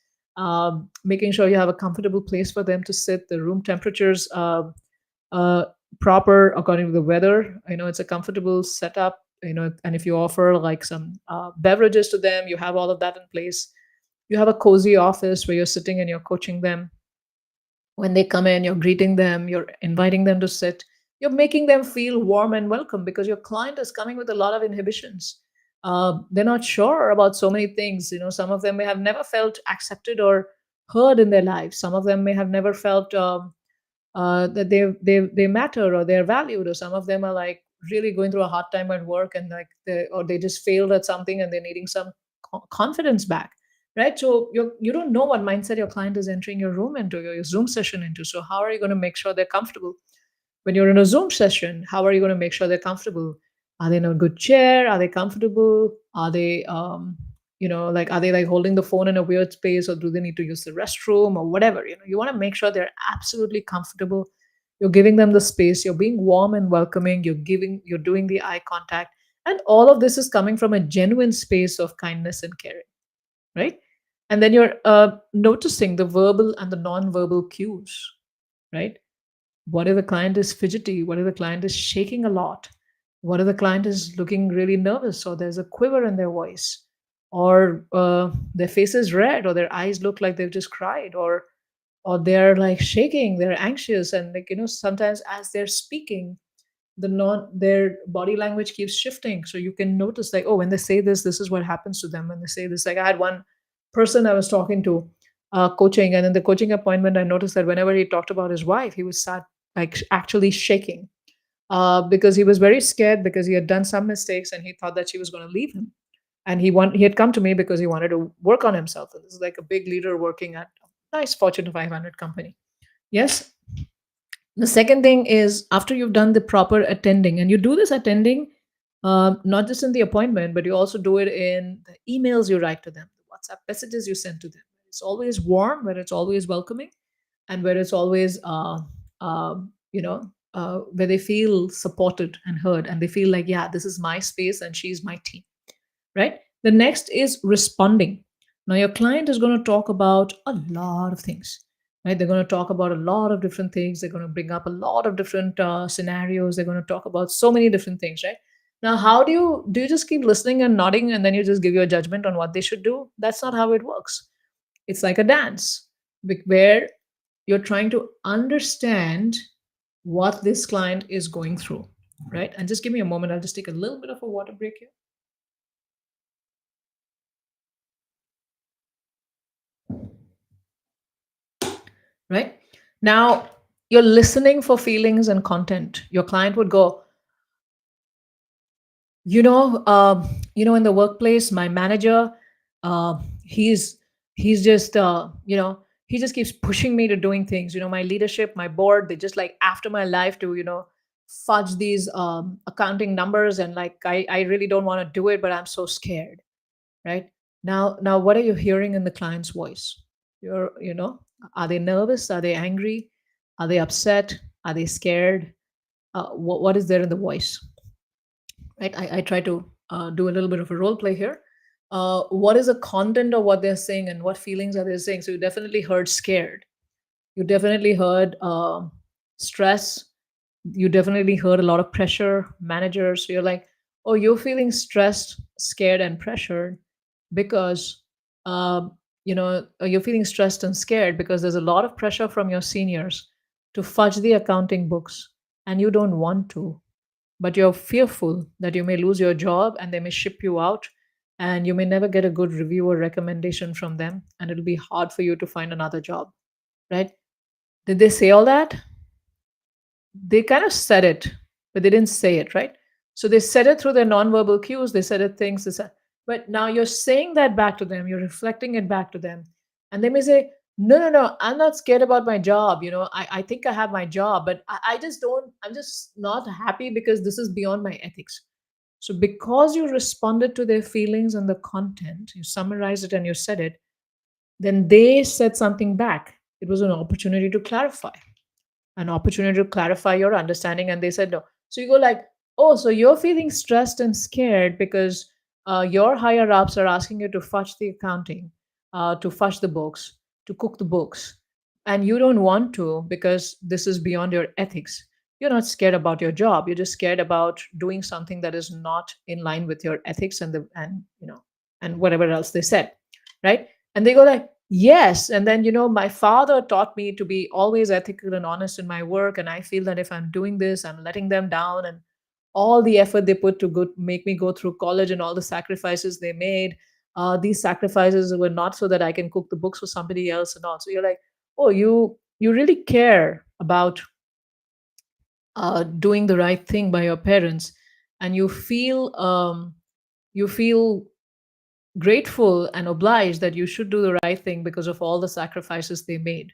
Making sure you have a comfortable place for them to sit. The room temperatures uh, proper according to the weather. It's a comfortable setup. And if you offer like some beverages to them, you have all of that in place. You have a cozy office where you're sitting and you're coaching them. When they come in, you're greeting them, you're inviting them to sit, you're making them feel warm and welcome, because your client is coming with a lot of inhibitions. They're not sure about so many things. Some of them may have never felt accepted or heard in their lives. Some of them may have never felt that they matter or they're valued, or some of them are like really going through a hard time at work, and like they just failed at something and they're needing some confidence back, right? So you don't know what mindset your client is entering your room into, your Zoom session into. So how are you going to make sure they're comfortable when you're in a Zoom session? How are you going to make sure they're comfortable? Are they in a good chair? Are they comfortable? Are they like, are they like holding the phone in a weird space, or do they need to use the restroom or whatever? You want to make sure they're absolutely comfortable. You're giving them the space, you're being warm and welcoming, you're doing the eye contact, and all of this is coming from a genuine space of kindness and caring, right? And then you're noticing the verbal and the non-verbal cues, right? What if the client is fidgety? What if the client is shaking a lot? What if the client is looking really nervous, or there's a quiver in their voice, or their face is red, or their eyes look like they've just cried, or they're like shaking, they're anxious, and like sometimes as they're speaking, their body language keeps shifting. So you can notice like, oh, when they say this is what happens to them when they say this. Like, I had one person I was talking to, coaching, and in the coaching appointment I noticed that whenever he talked about his wife, he would start like actually shaking, because he was very scared, because he had done some mistakes and he thought that she was going to leave him. And he had come to me because he wanted to work on himself, and this is like a big leader working at a nice Fortune 500 company. Yes. The second thing is, after you've done the proper attending, and you do this attending not just in the appointment, but you also do it in the emails you write to them, the WhatsApp messages you send to them. It's always warm, where it's always welcoming, and where it's always, where they feel supported and heard, and they feel like, yeah, this is my space and she's my team, right? The next is responding. Now, your client is going to talk about a lot of things, right? They're going to talk about a lot of different things. They're going to bring up a lot of different scenarios. They're going to talk about so many different things, right? Now, how do you just keep listening and nodding and then you just give your judgment on what they should do? That's not how it works. It's like a dance, where you're trying to understand what this client is going through, right? And just give me a moment. I'll just take a little bit of a water break here. Right? Now, you're listening for feelings and content. Your client would go, in the workplace, my manager, uh, he's he's just he just keeps pushing me to doing things. My leadership, my board, they just like after my life to fudge these accounting numbers, and like I really don't want to do it, but I'm so scared, right? Now what are you hearing in the client's voice? Are they nervous? Are they angry? Are they upset? Are they scared? What is there in the voice, right? I try to do a little bit of a role play here. What is the content of what they're saying, and what feelings are they saying? So you definitely heard scared, you definitely heard stress, you definitely heard a lot of pressure, managers. So you're like, oh, you're feeling stressed, scared, and pressured because you're feeling stressed and scared because there's a lot of pressure from your seniors to fudge the accounting books, and you don't want to, but you're fearful that you may lose your job and they may ship you out, and you may never get a good review or recommendation from them, and it'll be hard for you to find another job, right? Did they say all that? They kind of said it, but they didn't say it, right? So they said it through their nonverbal cues. They said it things. But now you're saying that back to them. You're reflecting it back to them, and they may say, "No, no, no. I'm not scared about my job. I think I have my job, but I just don't. I'm just not happy because this is beyond my ethics." So because you responded to their feelings and the content, you summarized it and you said it, then they said something back. It was an opportunity to clarify, an opportunity to clarify your understanding, and they said no. So you go like, oh, so you're feeling stressed and scared because your higher ups are asking you to fudge the accounting, to fudge the books, to cook the books, and you don't want to because this is beyond your ethics. You're not scared about your job, you're just scared about doing something that is not in line with your ethics and the and and whatever else they said, right? And they go like, yes. And then, my father taught me to be always ethical and honest in my work. And I feel that if I'm doing this, I'm letting them down. And all the effort they put to make me go through college and all the sacrifices they made, these sacrifices were not so that I can cook the books for somebody else and all. So you're like, oh, you really care about doing the right thing by your parents, and you feel grateful and obliged that you should do the right thing because of all the sacrifices they made,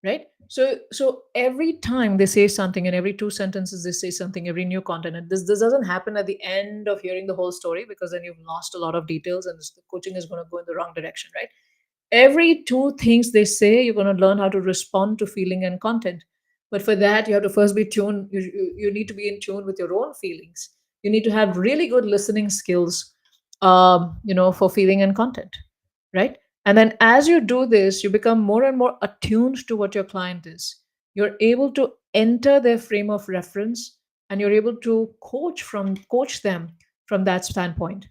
right? So every time they say something, and every two sentences they say something, every new content, and this doesn't happen at the end of hearing the whole story, because then you've lost a lot of details and the coaching is going to go in the wrong direction, right? Every two things they say, you're going to learn how to respond to feeling and content. But for that, you have to first be tuned. You need to be in tune with your own feelings. You need to have really good listening skills, for feeling and content, right? And then as you do this, you become more and more attuned to what your client is. You're able to enter their frame of reference, and you're able to coach them from that standpoint.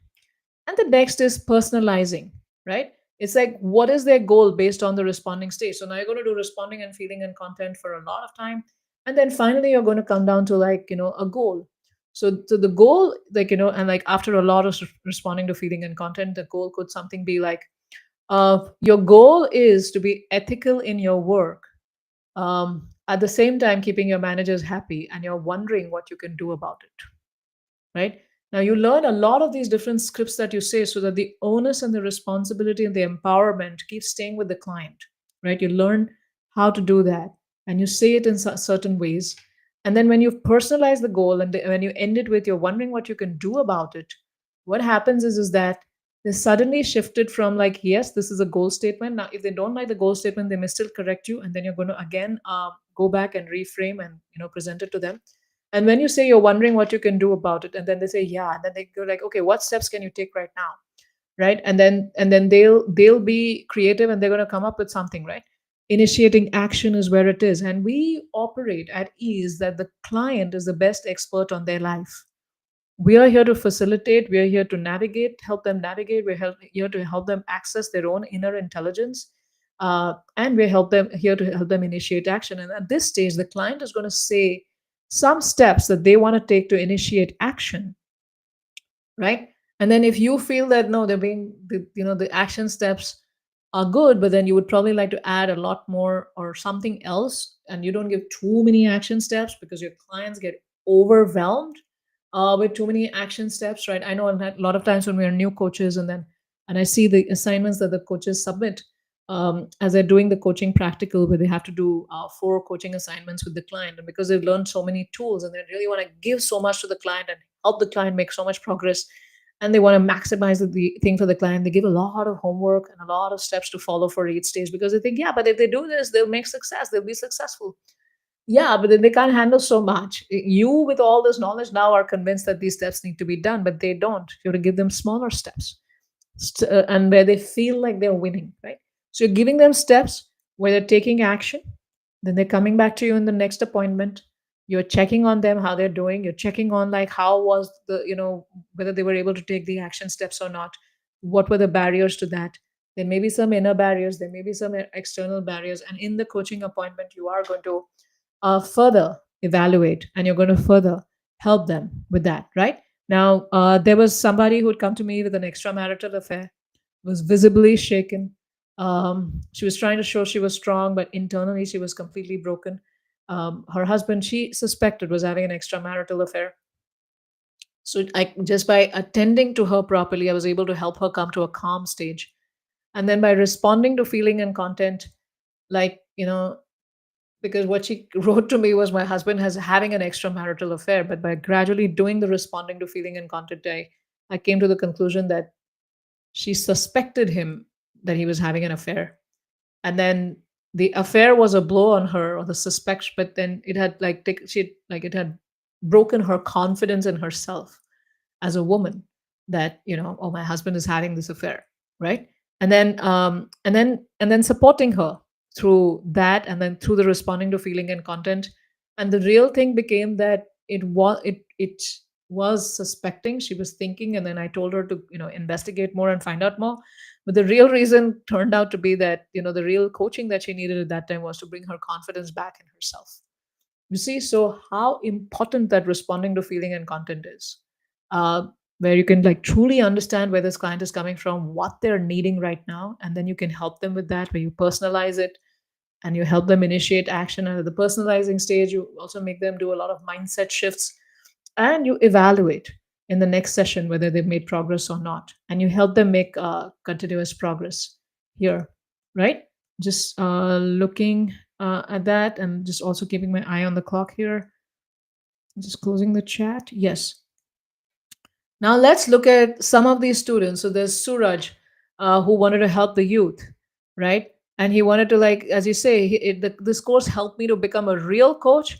And the next is personalizing, right? It's like, what is their goal based on the responding stage? So now you're going to do responding and feeling and content for a lot of time. And then finally, you're going to come down to like, a goal. So the goal, like, and like after a lot of responding to feeling and content, the goal could something be like, your goal is to be ethical in your work. At the same time, keeping your managers happy, and you're wondering what you can do about it, right? Now you learn a lot of these different scripts that you say, so that the onus and the responsibility and the empowerment keeps staying with the client, right? You learn how to do that, and you say it in certain ways. And then when you personalize the goal, and when you end it with you're wondering what you can do about it, what happens is that they suddenly shifted from like, yes, this is a goal statement. Now if they don't like the goal statement, they may still correct you, and then you're going to again go back and reframe and present it to them. And when you say you're wondering what you can do about it, and then they say, yeah, and then they go like, okay, what steps can you take right now? Right? And then they'll be creative, and they're going to come up with something, right? Initiating action is where it is. And we operate at ease that the client is the best expert on their life. We are here to facilitate, we are here to navigate, help them navigate, here to help them access their own inner intelligence. And here to help them initiate action. And at this stage, the client is going to say some steps that they want to take to initiate action, right? And then if you feel that no, the action steps are good, but then you would probably like to add a lot more or something else, and you don't give too many action steps because your clients get overwhelmed with too many action steps, right? I know a lot of times when we are new coaches, and I see the assignments that the coaches submit, as they're doing the coaching practical, where they have to do 4 coaching assignments with the client, and because they've learned so many tools and they really want to give so much to the client and help the client make so much progress, and they want to maximize the thing for the client, they give a lot of homework and a lot of steps to follow for each stage, because they think, yeah, but if they do this, they'll make success, they'll be successful. Yeah, but then they can't handle so much. You, with all this knowledge now, are convinced that these steps need to be done, but they don't. You have to give them smaller steps, and where they feel like they're winning, right? So you're giving them steps where they're taking action. Then they're coming back to you in the next appointment. You're checking on them, how they're doing. You're checking on like how was whether they were able to take the action steps or not. What were the barriers to that? There may be some inner barriers. There may be some external barriers. And in the coaching appointment, you are going to further evaluate, and you're going to further help them with that, right? Now, there was somebody who would come to me with an extramarital affair, was visibly shaken. She was trying to show she was strong, but internally she was completely broken. Her husband, she suspected, was having an extramarital affair. So I just by attending to her properly, I was able to help her come to a calm stage. And then by responding to feeling and content, like, because what she wrote to me was, my husband has having an extramarital affair, but by gradually doing the responding to feeling and content, I came to the conclusion that she suspected him that he was having an affair. And then the affair was a blow on her, or the suspect, but then it had like it had broken her confidence in herself as a woman, that, oh, my husband is having this affair, right? And then supporting her through that, and then through the responding to feeling and content. And the real thing became that it was suspecting, she was thinking, and then I told her to, investigate more and find out more. But the real reason turned out to be that, the real coaching that she needed at that time was to bring her confidence back in herself. You see, so how important that responding to feeling and content is, uh, where you can like truly understand where this client is coming from, what they're needing right now, and then you can help them with that, where you personalize it and you help them initiate action. And at the personalizing stage, you also make them do a lot of mindset shifts, and you evaluate in the next session whether they've made progress or not, and you help them make continuous progress here, right? Just looking at that, and just also keeping my eye on the clock here. Just closing the chat. Yes. Now let's look at some of these students. So there's Suraj, who wanted to help the youth, right? And he wanted to, like, as you say, this course helped me to become a real coach,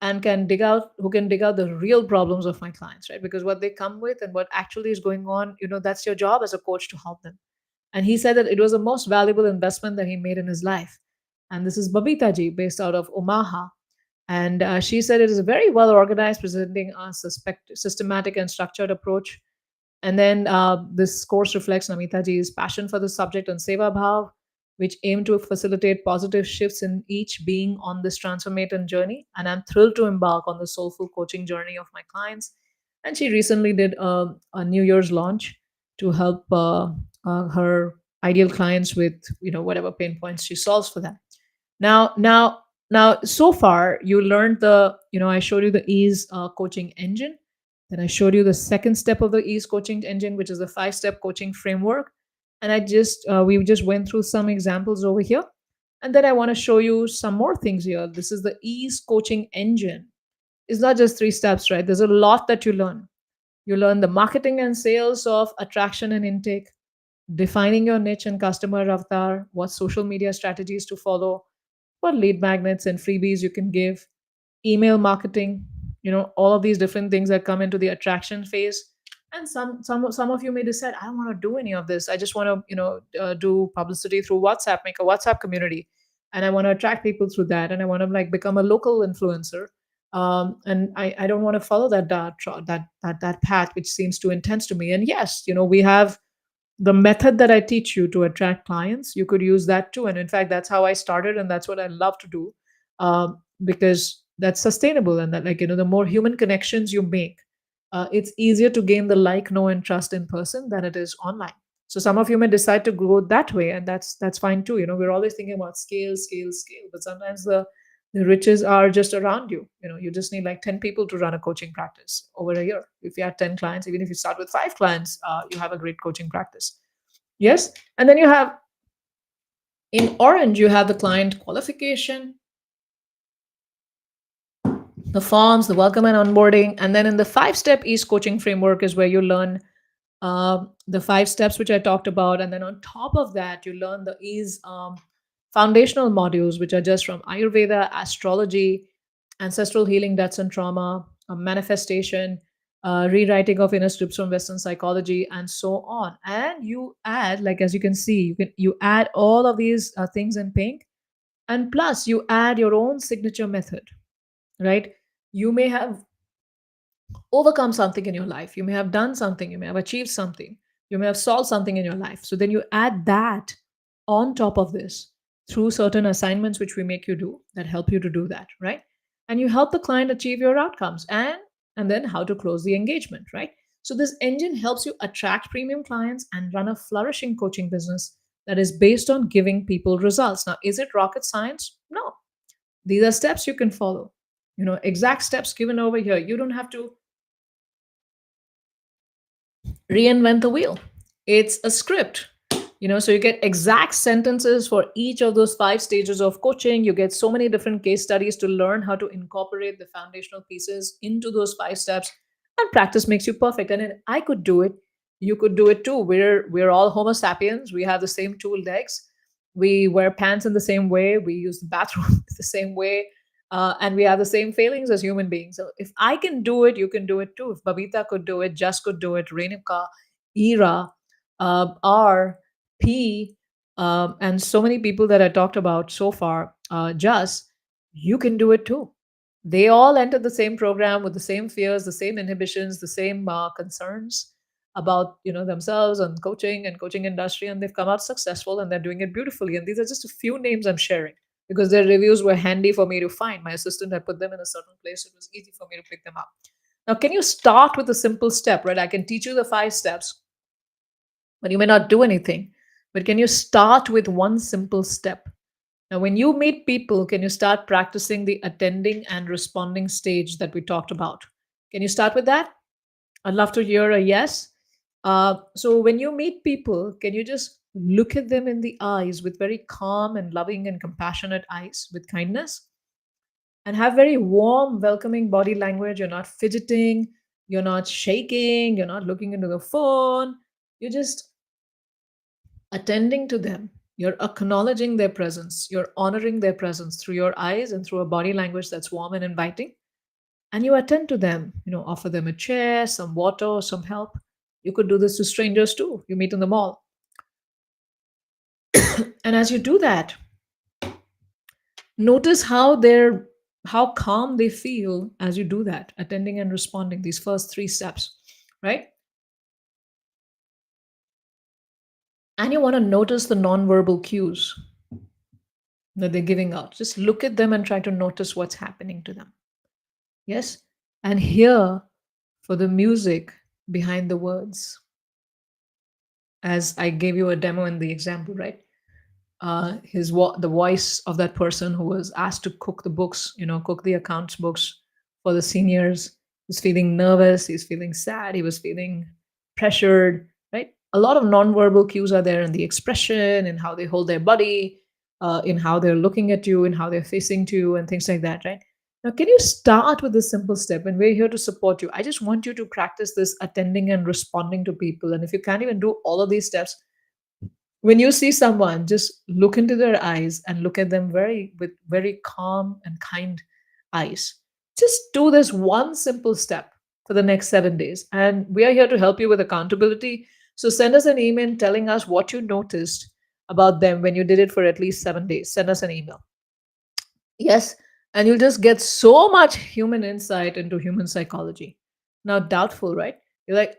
and who can dig out the real problems of my clients, right? Because what they come with and what actually is going on, that's your job as a coach, to help them. And he said that it was the most valuable investment that he made in his life. And this is Babita ji, based out of Omaha. And she said it is very well organized, presenting a systematic and structured approach. And then this course reflects Namita ji's passion for the subject and Seva Bhav, which aim to facilitate positive shifts in each being on this transformative journey. And I'm thrilled to embark on the soulful coaching journey of my clients. And she recently did a New Year's launch to help her ideal clients with, whatever pain points she solves for them. Now, now, now, so far you learned I showed you the ease coaching engine. Then I showed you the second step of the ease coaching engine, which is the 5-step coaching framework. And we just went through some examples over here. And then I want to show you some more things here. This is the ease coaching engine. It's not just 3 steps, right? There's a lot that you learn. You learn the marketing and sales of attraction and intake, defining your niche and customer avatar, what social media strategies to follow, what lead magnets and freebies you can give, email marketing, all of these different things that come into the attraction phase. And some of you may decide, I don't want to do any of this. I just want to, do publicity through WhatsApp, make a WhatsApp community, and I want to attract people through that, and I want to like become a local influencer. And I don't want to follow that path, which seems too intense to me. And yes, we have the method that I teach you to attract clients. You could use that too. And in fact, that's how I started, and that's what I love to do, because that's sustainable. And that, like, the more human connections you make, it's easier to gain the like, know, and trust in person than it is online. So some of you may decide to go that way, and that's fine too. We're always thinking about scale, scale, scale, but sometimes the riches are just around you. You just need like 10 people to run a coaching practice over a year. If you have 10 clients, even if you start with 5 clients, you have a great coaching practice. Yes. And then you have, in orange, you have the client qualification, the forms, the welcome and onboarding. And then in the 5-step ease coaching framework is where you learn the 5 steps, which I talked about. And then on top of that, you learn the ease foundational modules, which are just from Ayurveda, astrology, ancestral healing, deaths and trauma, manifestation, rewriting of inner scripts from Western psychology, and so on. And you add, like, as you can see, you add all of these things in pink, and plus you add your own signature method, right? You may have overcome something in your life, you may have done something, you may have achieved something, you may have solved something in your life. So then you add that on top of this through certain assignments which we make you do that help you to do that, right? And you help the client achieve your outcomes, and then how to close the engagement, right? So this engine helps you attract premium clients and run a flourishing coaching business that is based on giving people results. Now, is it rocket science? No. These are steps you can follow, exact steps given over here. You don't have to reinvent the wheel. It's a script. So you get exact sentences for each of those five stages of coaching. You get so many different case studies to learn how to incorporate the foundational pieces into those five steps. And practice makes you perfect. And then I could do it, you could do it too. We're all homo sapiens. We have the same two legs. We wear pants in the same way. We use the bathroom the same way. And we have the same failings as human beings. So if I can do it, you can do it too. If Babita could do it, Just could do it, Renika, Ira, R, P, and so many people that I talked about so far, just you can do it too. They all entered the same program with the same fears, the same inhibitions, the same concerns about themselves and coaching industry, and they've come out successful and they're doing it beautifully. And these are just a few names I'm sharing because their reviews were handy for me to find. My assistant had put them in a certain place; it was easy for me to pick them up. Now, can you start with a simple step, right? I can teach you the five steps, but you may not do anything. But can you start with one simple step? Now, when you meet people, can you start practicing the attending and responding stage that we talked about? Can you start with that? I'd love to hear a yes. So, when you meet people, can you just look at them in the eyes with very calm and loving and compassionate eyes with kindness? And have very warm, welcoming body language. You're not fidgeting, you're not shaking, you're not looking into the phone. You're just attending to them. You're acknowledging their presence. You're honoring their presence through your eyes and through a body language that's warm and inviting. And you attend to them, offer them a chair, some water, some help. You could do this to strangers too. You meet in the mall. And as you do that, notice how calm they feel as you do that, attending and responding, these first three steps, right? And you want to notice the nonverbal cues that they're giving out. Just look at them and try to notice what's happening to them. Yes? And hear for the music behind the words. As I gave you a demo in the example, right? The voice of that person who was asked to cook the books, cook the accounts books for the seniors, was feeling nervous, he's feeling sad, he was feeling pressured, right? A lot of nonverbal cues are there in the expression, in how they hold their body, in how they're looking at you, in how they're facing to you, and things like that, right? Now, can you start with this simple step? And we're here to support you. I just want you to practice this attending and responding to people. And if you can't even do all of these steps, when you see someone, just look into their eyes and look at them with very calm and kind eyes. Just do this one simple step for the next 7 days. And we are here to help you with accountability. So send us an email telling us what you noticed about them when you did it for at least 7 days. Send us an email. Yes. And you'll just get so much human insight into human psychology. Now, doubtful, right? You're like,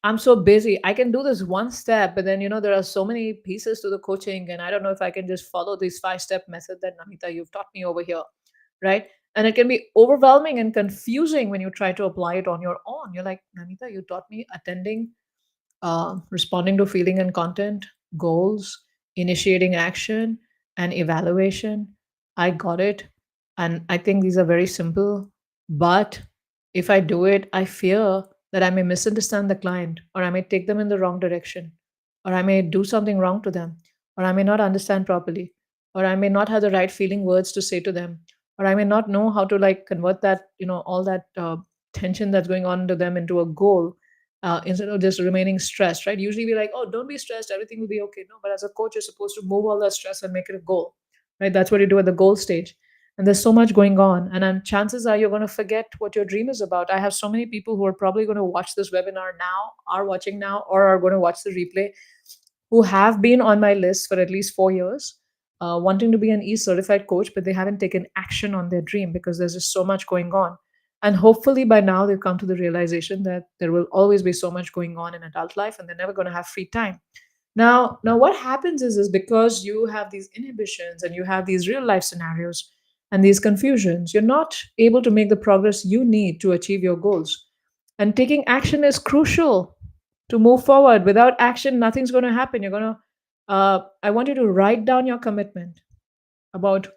I'm so busy. I can do this one step, but then, there are so many pieces to the coaching, and I don't know if I can just follow this 5 step method that Namita, you've taught me over here, right? And it can be overwhelming and confusing when you try to apply it on your own. You're like, Namita, you taught me attending, responding to feeling and content, goals, initiating action, and evaluation. I got it. And I think these are very simple. But if I do it, I fear that I may misunderstand the client, or I may take them in the wrong direction, or I may do something wrong to them, or I may not understand properly, or I may not have the right feeling words to say to them, or I may not know how to like convert that, all that tension that's going on to them into a goal, instead of just remaining stressed, right? Usually we're like, oh, don't be stressed, everything will be okay. No, but as a coach, you're supposed to move all that stress and make it a goal, right? That's what you do at the goal stage. And there's so much going on, and chances are you're going to forget what your dream is about. I have so many people who are probably going to watch this webinar now, are watching now, or are going to watch the replay, who have been on my list for at least 4 years, wanting to be an e-certified coach, but they haven't taken action on their dream because there's just so much going on. And hopefully by now they've come to the realization that there will always be so much going on in adult life, and they're never going to have free time. Now what happens is because you have these inhibitions and you have these real life scenarios and these confusions, you're not able to make the progress you need to achieve your goals. And taking action is crucial to move forward. Without action, nothing's going to happen. I want you to write down your commitment about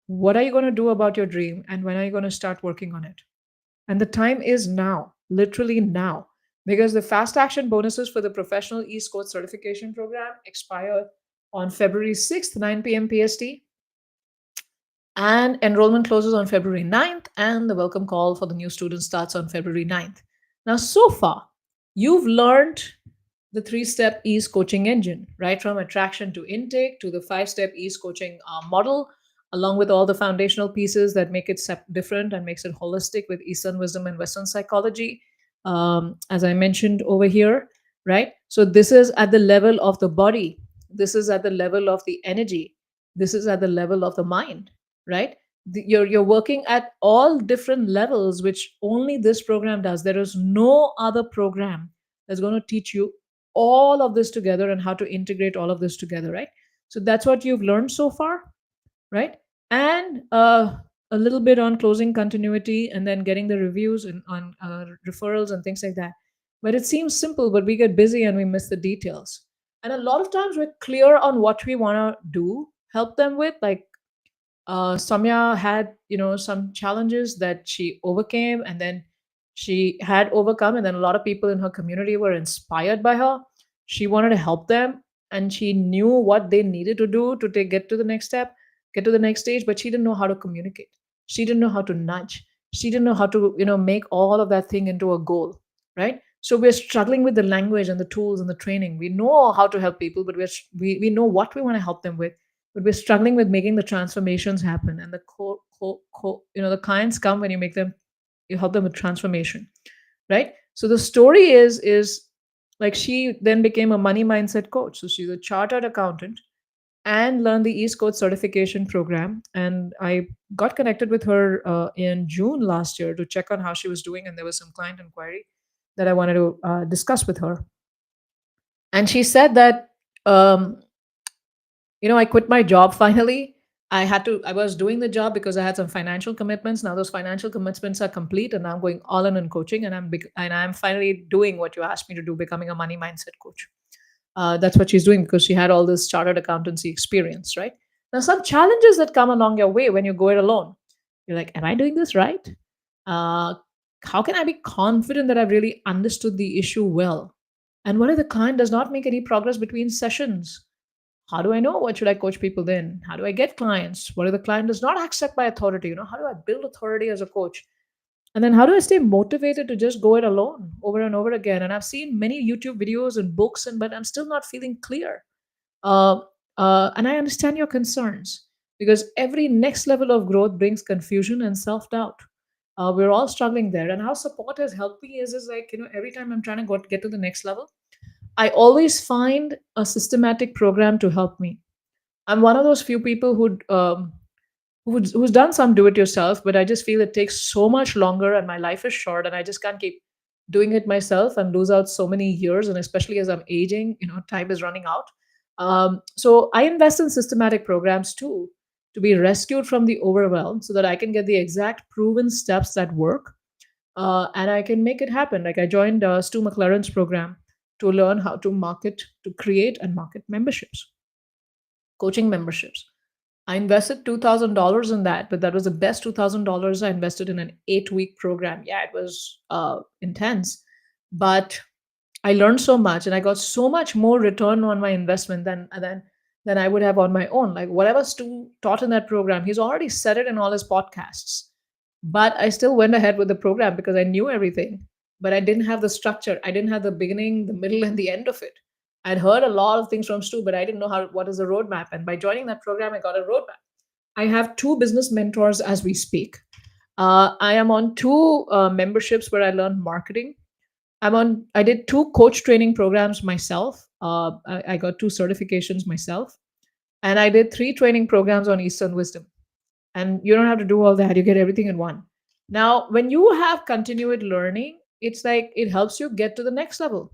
what are you going to do about your dream and when are you going to start working on it. And the time is now, literally now. because the fast action bonuses for the professional East Coast certification program expire on February 6th, 9 p.m. PST, and enrollment closes on February 9th, and the welcome call for the new students starts on February 9th. Now, so far, you've learned the three-step ease coaching engine, right from attraction to intake to the five-step ease coaching model, along with all the foundational pieces that make it different and makes it holistic with Eastern wisdom and Western psychology, as I mentioned over here, right? So this is at the level of the body, this is at the level of the energy, this is at the level of the mind, right? You're working at all different levels, which only this program does. There is no other program that's going to teach you all of this together and how to integrate all of this together, right? So that's what you've learned so far, right? And a little bit on closing continuity and then getting the reviews and on referrals and things like that. But it seems simple, but we get busy and we miss the details. And a lot of times we're clear on what we want to do, help them with. Like Samya had, some challenges that she overcame, and then she had overcome, and then a lot of people in her community were inspired by her. She wanted to help them, and she knew what they needed to do to get to the next step, get to the next stage, but she didn't know how to communicate. She didn't know how to nudge. She didn't know how to, make all of that thing into a goal, right? So we're struggling with the language and the tools and the training. We know how to help people, but we know what we want to help them with, but we're struggling with making the transformations happen. And the clients come when you help them with transformation, right? So the story is like she then became a money mindset coach. So she's a chartered accountant and learned the East Coast certification program. And I got connected with her in June last year to check on how she was doing. And there was some client inquiry that I wanted to discuss with her. And she said that um, I quit my job finally. I was doing the job because I had some financial commitments. Now those financial commitments are complete and I'm going all in coaching, and I'm finally doing what you asked me to do, becoming a money mindset coach. That's what she's doing because she had all this chartered accountancy experience, right? Now, some challenges that come along your way when you go it alone. You're like, am I doing this right? Uh, how can I be confident that I've really understood the issue well? And what if the client does not make any progress between sessions? How do I know what should I coach people then? How do I get clients? What if the client does not accept my authority? How do I build authority as a coach? And then how do I stay motivated to just go it alone over and over again? And I've seen many YouTube videos and books, but I'm still not feeling clear. Uh, and I understand your concerns because every next level of growth brings confusion and self doubt. We're all struggling there. And how support has helped me is like, every time I'm trying to get to the next level, I always find a systematic program to help me. I'm one of those few people who's done some do it yourself, but I just feel it takes so much longer and my life is short and I just can't keep doing it myself and lose out so many years. And especially as I'm aging, time is running out. So I invest in systematic programs too to be rescued from the overwhelm so that I can get the exact proven steps that work, and I can make it happen. Like I joined Stu McLaren's program to learn how to create and market memberships, coaching memberships. I invested $2,000 in that, but that was the best $2,000 I invested in an 8-week program. Yeah, it was intense, but I learned so much and I got so much more return on my investment than I would have on my own. Like whatever Stu taught in that program, he's already said it in all his podcasts. But I still went ahead with the program because I knew everything, but I didn't have the structure. I didn't have the beginning, the middle, and the end of it. I'd heard a lot of things from Stu, but I didn't know what is the roadmap. And by joining that program, I got a roadmap. I have 2 business mentors as we speak. I am on 2 memberships where I learned marketing. I did 2 coach training programs myself. I got 2 certifications myself. And I did 3 training programs on Eastern wisdom. And you don't have to do all that. You get everything in one. Now, when you have continued learning, it's like it helps you get to the next level.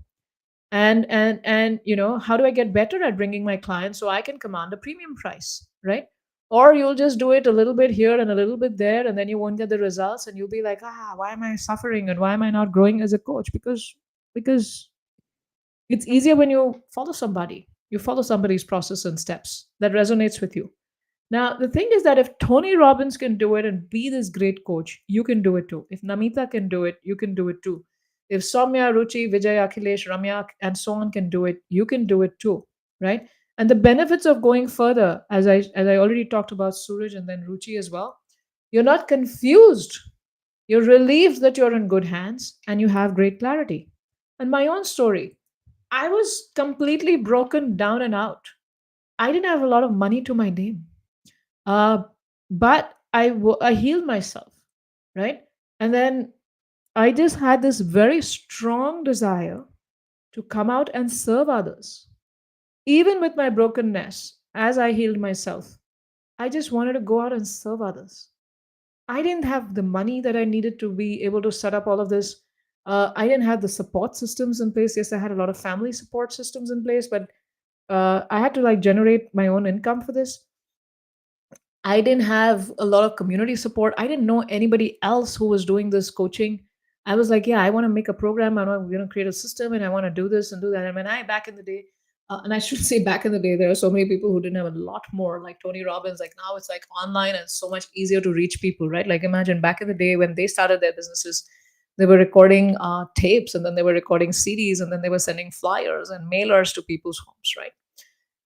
And how do I get better at bringing my clients so I can command a premium price, right? Or you'll just do it a little bit here and a little bit there, and then you won't get the results, and you'll be like, why am I suffering and why am I not growing as a coach? Because it's easier when you follow somebody. You follow somebody's process and steps that resonates with you. Now, the thing is that if Tony Robbins can do it and be this great coach, you can do it too. If Namita can do it, you can do it too. If Soumya, Ruchi, Vijay, Akhilesh, Ramya, and so on can do it, you can do it too, right? And the benefits of going further, as I already talked about Suraj and then Ruchi as well, you're not confused. You're relieved that you're in good hands and you have great clarity. And my own story, I was completely broken down and out. I didn't have a lot of money to my name, uh, but I healed myself, right? And then I just had this very strong desire to come out and serve others. Even with my brokenness, as I healed myself, I just wanted to go out and serve others. I didn't have the money that I needed to be able to set up all of this. I didn't have the support systems in place. Yes, I had a lot of family support systems in place, but I had to like generate my own income for this. I didn't have a lot of community support. I didn't know anybody else who was doing this coaching. I was like, yeah, I want to make a program. I want to create a system, and I want to do this and do that. And when I back in the day, and I should say back in the day, there are so many people who didn't have a lot more, like Tony Robbins. Like now, it's like online and so much easier to reach people, right? Like imagine back in the day when they started their businesses, they were recording tapes, and then they were recording CDs, and then they were sending flyers and mailers to people's homes, right?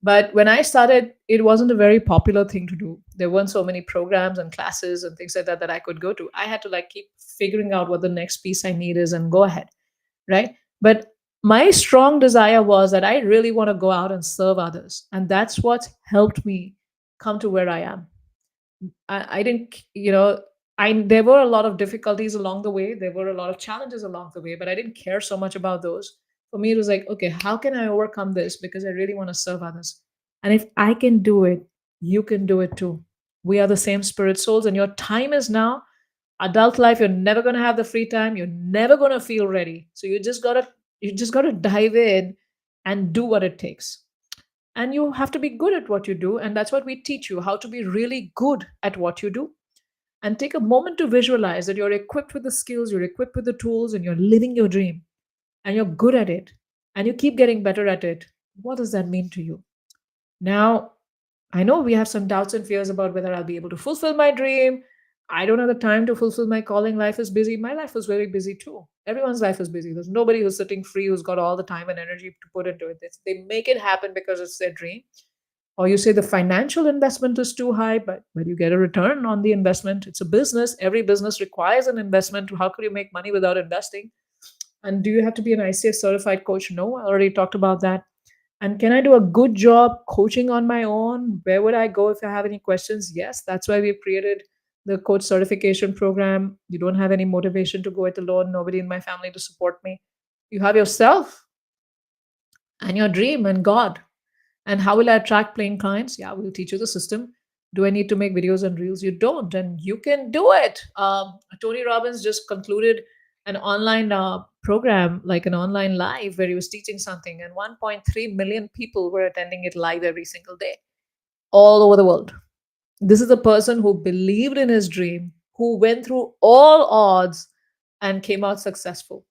But when I started, it wasn't a very popular thing to do. There weren't so many programs and classes and things like that that I could go to. I had to like keep figuring out what the next piece I need is and go ahead, right? But my strong desire was that I really want to go out and serve others. And that's what helped me come to where I am. I didn't, I there were a lot of difficulties along the way. There were a lot of challenges along the way, but I didn't care so much about those. For me, it was like, okay, how can I overcome this? Because I really want to serve others. And if I can do it, you can do it too. We are the same spirit souls, and your time is now. Adult life, you're never gonna have the free time. You're never gonna feel ready. So you just gotta dive in and do what it takes. And you have to be good at what you do, and that's what we teach you, how to be really good at what you do. And take a moment to visualize that you're equipped with the skills, you're equipped with the tools, and you're living your dream, and you're good at it, and you keep getting better at it. What does that mean to you? Now, I know we have some doubts and fears about whether I'll be able to fulfill my dream. I don't have the time to fulfill my calling. Life is busy. My life was very busy too. Everyone's life is busy. There's nobody who's sitting free who's got all the time and energy to put into it. They make it happen because it's their dream. Or you say the financial investment is too high, but you get a return on the investment. It's a business. Every business requires an investment. How could you make money without investing? And do you have to be an ICF certified coach? No, I already talked about that. And can I do a good job coaching on my own? Where would I go if I have any questions? Yes, that's why we've created the coach certification program. You don't have any motivation to go it alone, nobody in my family to support me. You have yourself and your dream and God. And how will I attract paying clients? Yeah, we'll teach you the system. Do I need to make videos and reels? You don't, and you can do it. Tony Robbins just concluded an online program, like an online live, where he was teaching something, and 1.3 million people were attending it live every single day, all over the world. This is a person who believed in his dream, who went through all odds and came out successful.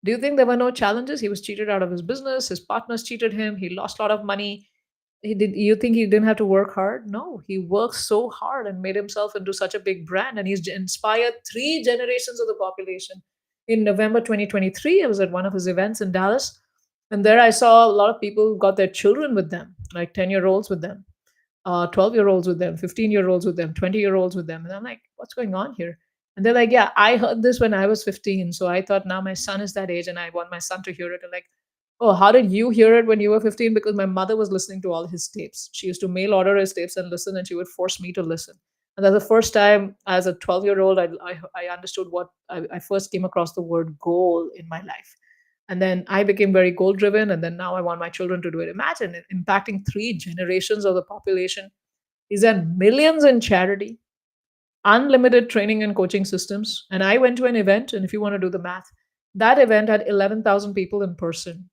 Do you think there were no challenges? He was cheated out of his business. His partners cheated him. He lost a lot of money. You think he didn't have to work hard? No, he worked so hard and made himself into such a big brand, and he's inspired three generations of the population. In November 2023, I was at one of his events in Dallas, and there I saw a lot of people who got their children with them, like 10-year-olds with them, 12-year-olds with them, 15-year-olds with them, 20-year-olds with them. And I'm like, what's going on here? And they're like, yeah, I heard this when I was 15. So I thought now my son is that age and I want my son to hear it. And like, oh, how did you hear it when you were 15? Because my mother was listening to all his tapes. She used to mail order his tapes and listen, and she would force me to listen. And that's the first time as a 12-year-old, I understood I first came across the word goal in my life. And then I became very goal driven. And then now I want my children to do it. Imagine it impacting three generations of the population. Is there millions in charity, unlimited training and coaching systems. And I went to an event, and if you want to do the math, that event had 11,000 people in person.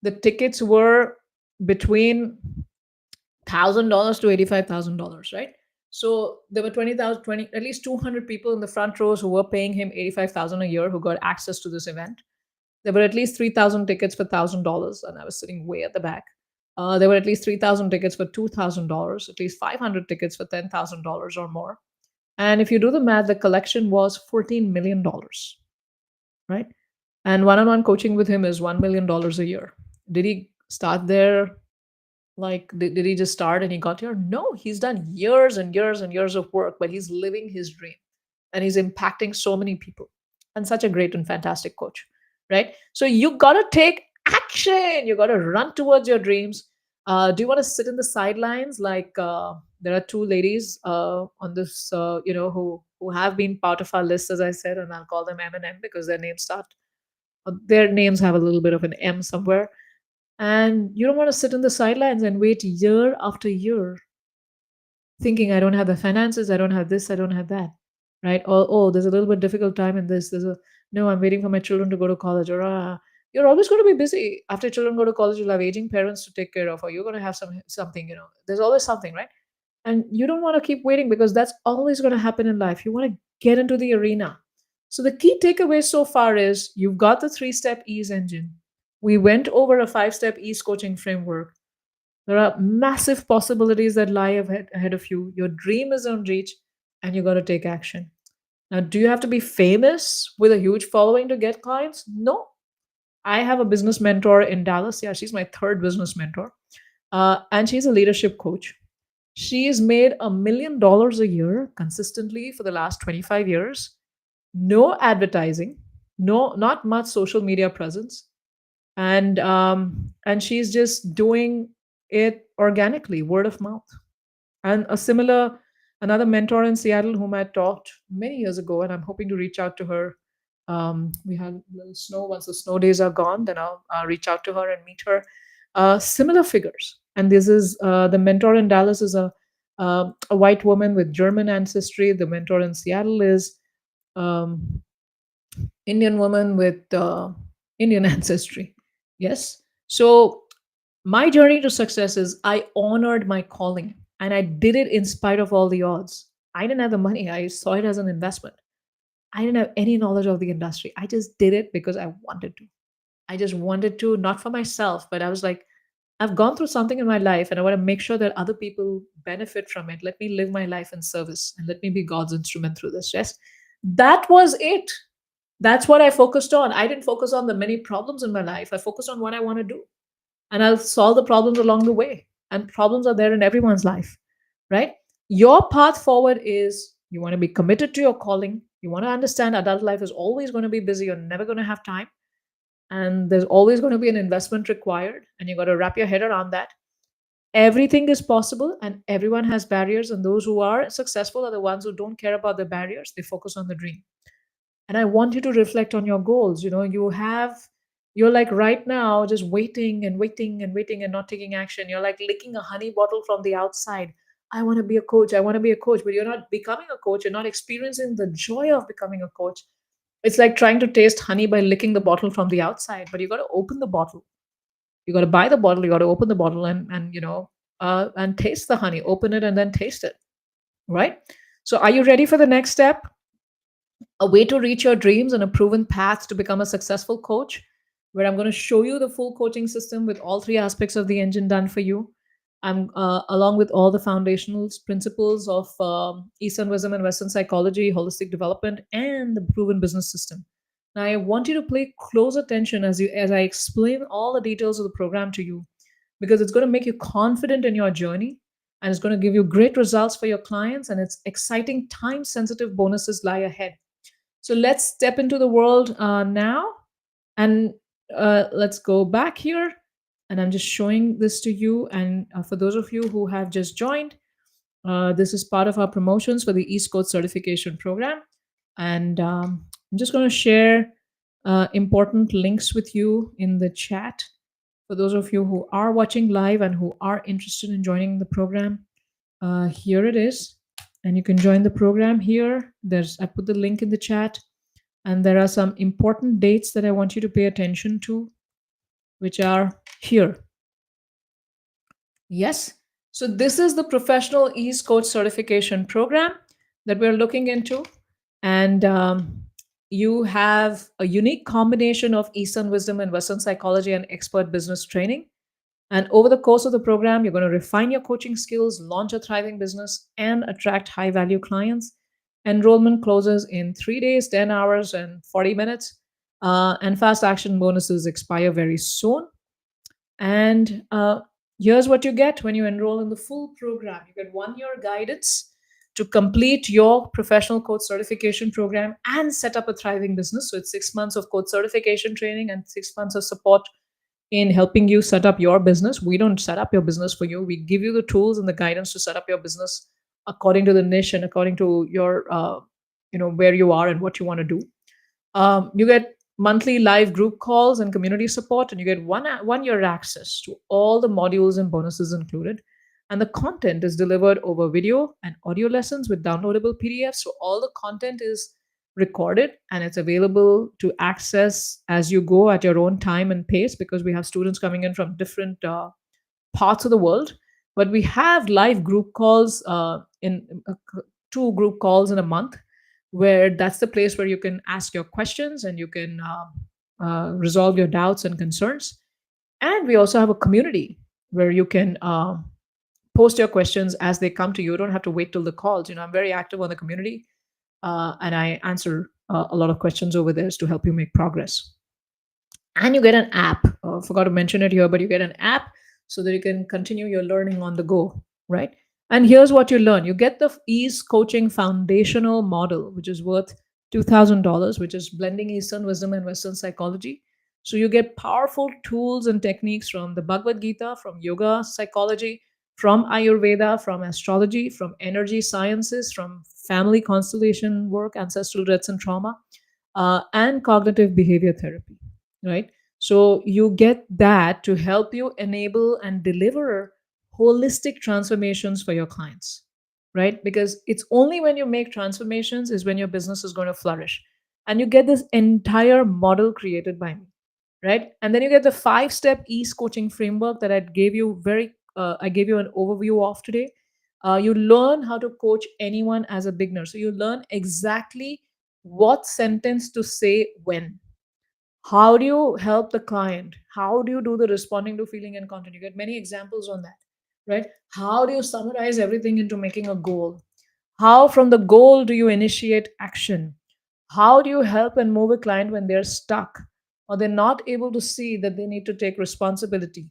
The tickets were between $1,000 to $85,000, right? So there were 20,000, 20, at least 200 people in the front rows who were paying him 85,000 a year who got access to this event. There were at least 3,000 tickets for $1,000, and I was sitting way at the back. There were at least 3,000 tickets for $2,000, at least 500 tickets for $10,000 or more. And if you do the math, the collection was $14 million, right? And one-on-one coaching with him is $1 million a year. Did he start there? Like, did he just start and he got here? No, he's done years and years and years of work, but he's living his dream and he's impacting so many people and such a great and fantastic coach, right? So you got to take action. You got to run towards your dreams. Do you want to sit in the sidelines? Like, there are two ladies on this, who have been part of our list, as I said, and I'll call them M and M because their names have a little bit of an M somewhere. And you don't want to sit in the sidelines and wait year after year thinking, I don't have the finances, I don't have this, I don't have that, right? Or, oh, there's a little bit difficult time in this. No, I'm waiting for my children to go to college. Or, you're always going to be busy. After children go to college, you'll have aging parents to take care of, or you're going to have something, there's always something, right? And you don't want to keep waiting because that's always going to happen in life. You want to get into the arena. So the key takeaway so far is you've got the three-step ease engine. We went over a five-step ease coaching framework. There are massive possibilities that lie ahead of you. Your dream is on reach, and you got to take action. Now, do you have to be famous with a huge following to get clients? No. I have a business mentor in Dallas. Yeah, she's my third business mentor. And she's a leadership coach. She's made $1 million a year consistently for the last 25 years. No advertising, no, not much social media presence, and she's just doing it organically, word of mouth. And another mentor in Seattle whom I talked many years ago, and I'm hoping to reach out to her. We had a little snow. Once the snow days are gone, then I'll reach out to her and meet her. Similar figures, and this is the mentor in Dallas is a white woman with German ancestry. The mentor in Seattle is um, Indian woman with Indian ancestry. Yes. So my journey to success is I honored my calling and I did it in spite of all the odds. I didn't have the money. I saw it as an investment. I didn't have any knowledge of the industry. I just did it because I wanted to. I just wanted to, not for myself, but I was like, I've gone through something in my life and I want to make sure that other people benefit from it. Let me live my life in service and let me be God's instrument through this. Yes. That was it. That's what I focused on. I didn't focus on the many problems in my life. I focused on what I want to do. And I'll solve the problems along the way. And problems are there in everyone's life, right? Your path forward is you want to be committed to your calling. You want to understand adult life is always going to be busy. You're never going to have time. And there's always going to be an investment required. And you got to wrap your head around that. Everything is possible and everyone has barriers. And those who are successful are the ones who don't care about the barriers. They focus on the dream. And I want you to reflect on your goals. You're like right now just waiting and waiting and waiting and not taking action. You're like licking a honey bottle from the outside. I want to be a coach. I want to be a coach, but you're not becoming a coach. You're not experiencing the joy of becoming a coach. It's like trying to taste honey by licking the bottle from the outside, but you got to open the bottle. You got to buy the bottle. You got to open the bottle and taste the honey. Open it and then taste it. Right. So, are you ready for the next step? A way to reach your dreams and a proven path to become a successful coach, where I'm going to show you the full coaching system with all three aspects of the engine done for you. I'm along with all the foundational principles of Eastern wisdom and Western psychology, holistic development, and the proven business system. Now, I want you to pay close attention as I explain all the details of the program to you, because it's going to make you confident in your journey, and it's going to give you great results for your clients, and it's exciting time sensitive bonuses lie ahead. So let's step into the world now, and let's go back here. And I'm just showing this to you. And for those of you who have just joined, this is part of our promotions for the East Coast certification program. And I'm just going to share important links with you in the chat for those of you who are watching live and who are interested in joining the program. Here it is. And you can join the program here. I put the link in the chat. And there are some important dates that I want you to pay attention to, which are here. Yes. So this is the Professional Ease Coach Certification Program that we're looking into. And you have a unique combination of Eastern wisdom and Western psychology and expert business training. And over the course of the program, you're going to refine your coaching skills, launch a thriving business, and attract high value clients. Enrollment closes in 3 days, 10 hours, and 40 minutes. And fast action bonuses expire very soon. And here's what you get when you enroll in the full program: you get 1 year guidance to complete your professional coach certification program and set up a thriving business. So it's 6 months of coach certification training and 6 months of support in helping you set up your business. We don't set up your business for you. We give you the tools and the guidance to set up your business according to the niche and according to your, where you are and what you want to do. You get monthly live group calls and community support, and you get 1 year access to all the modules and bonuses included. And the content is delivered over video and audio lessons with downloadable PDFs. So all the content is recorded and it's available to access as you go at your own time and pace, because we have students coming in from different parts of the world. But we have live group calls in 2 group calls in a month, where that's the place where you can ask your questions and you can resolve your doubts and concerns. And we also have a community where you can post your questions as they come to you. You don't have to wait till the calls. I'm very active on the community, and I answer a lot of questions over there to help you make progress. And you get an app. Forgot to mention it here, but you get an app so that you can continue your learning on the go, right? And here's what you learn: you get the Ease Coaching Foundational Model, which is worth $2,000, which is blending Eastern wisdom and Western psychology. So you get powerful tools and techniques from the Bhagavad Gita, from yoga psychology, from Ayurveda, from astrology, from energy sciences, from family constellation work, ancestral deaths and trauma, and cognitive behavior therapy, right? So you get that to help you enable and deliver holistic transformations for your clients, right? Because it's only when you make transformations is when your business is going to flourish. And you get this entire model created by me, right? And then you get the 5 step Ease coaching framework that I gave you an overview of today. You learn how to coach anyone as a beginner. So you learn exactly what sentence to say when. How do you help the client? How do you do the responding to feeling and content? You get many examples on that, right? How do you summarize everything into making a goal? How from the goal do you initiate action? How do you help and move a client when they're stuck or they're not able to see that they need to take responsibility?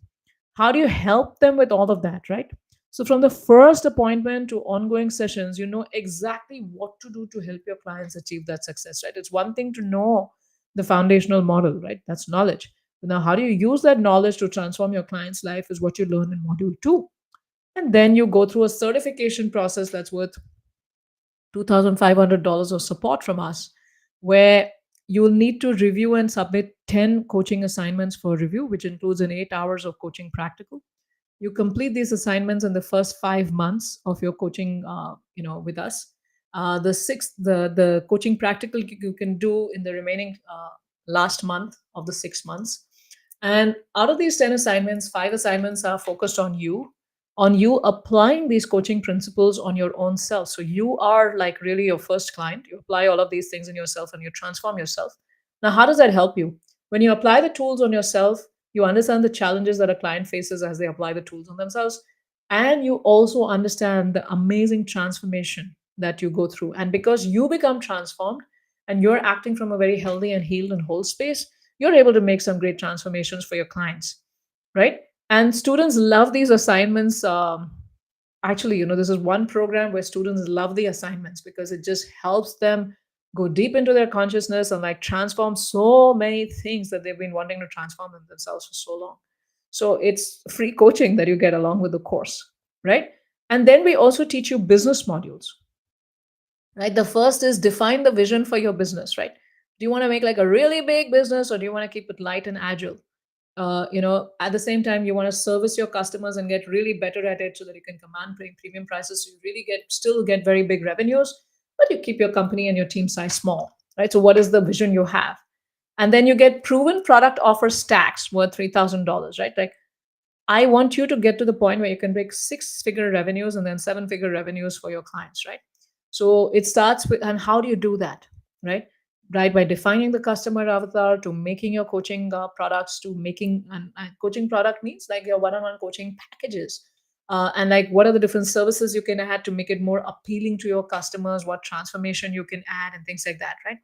How do you help them with all of that, right? So, from the first appointment to ongoing sessions, you know exactly what to do to help your clients achieve that success, right? It's one thing to know the foundational model, right? That's knowledge. But now, how do you use that knowledge to transform your client's life is what you learn in module 2. And then you go through a certification process that's worth $2,500 of support from us, where you'll need to review and submit 10 coaching assignments for review, which includes an 8 hours of coaching practical. You complete these assignments in the first 5 months of your coaching, with us. The coaching practical you can do in the remaining last month of the 6 months. And out of these 10 assignments, 5 assignments are focused on you applying these coaching principles on your own self. So you are like really your first client. You apply all of these things in yourself and you transform yourself. Now, how does that help you? When you apply the tools on yourself, you understand the challenges that a client faces as they apply the tools on themselves. And you also understand the amazing transformation that you go through. And because you become transformed and you're acting from a very healthy and healed and whole space, you're able to make some great transformations for your clients, right? And students love these assignments. Actually, this is one program where students love the assignments because it just helps them go deep into their consciousness and like transform so many things that they've been wanting to transform in themselves for so long. So it's free coaching that you get along with the course, right? And then we also teach you business modules, right? The first is define the vision for your business, right? Do you want to make like a really big business or do you want to keep it light and agile? At the same time, you want to service your customers and get really better at it so that you can command premium prices. So you really still get very big revenues, but you keep your company and your team size small, right? So what is the vision you have? And then you get proven product offer stacks worth $3,000, right? Like I want you to get to the point where you can make 6-figure revenues and then 7-figure revenues for your clients, right? So it starts with, and how do you do that, right? Right, by defining the customer avatar to making your coaching products to making and coaching product means like your one-on-one coaching packages, and like what are the different services you can add to make it more appealing to your customers, what transformation you can add and things like that, right?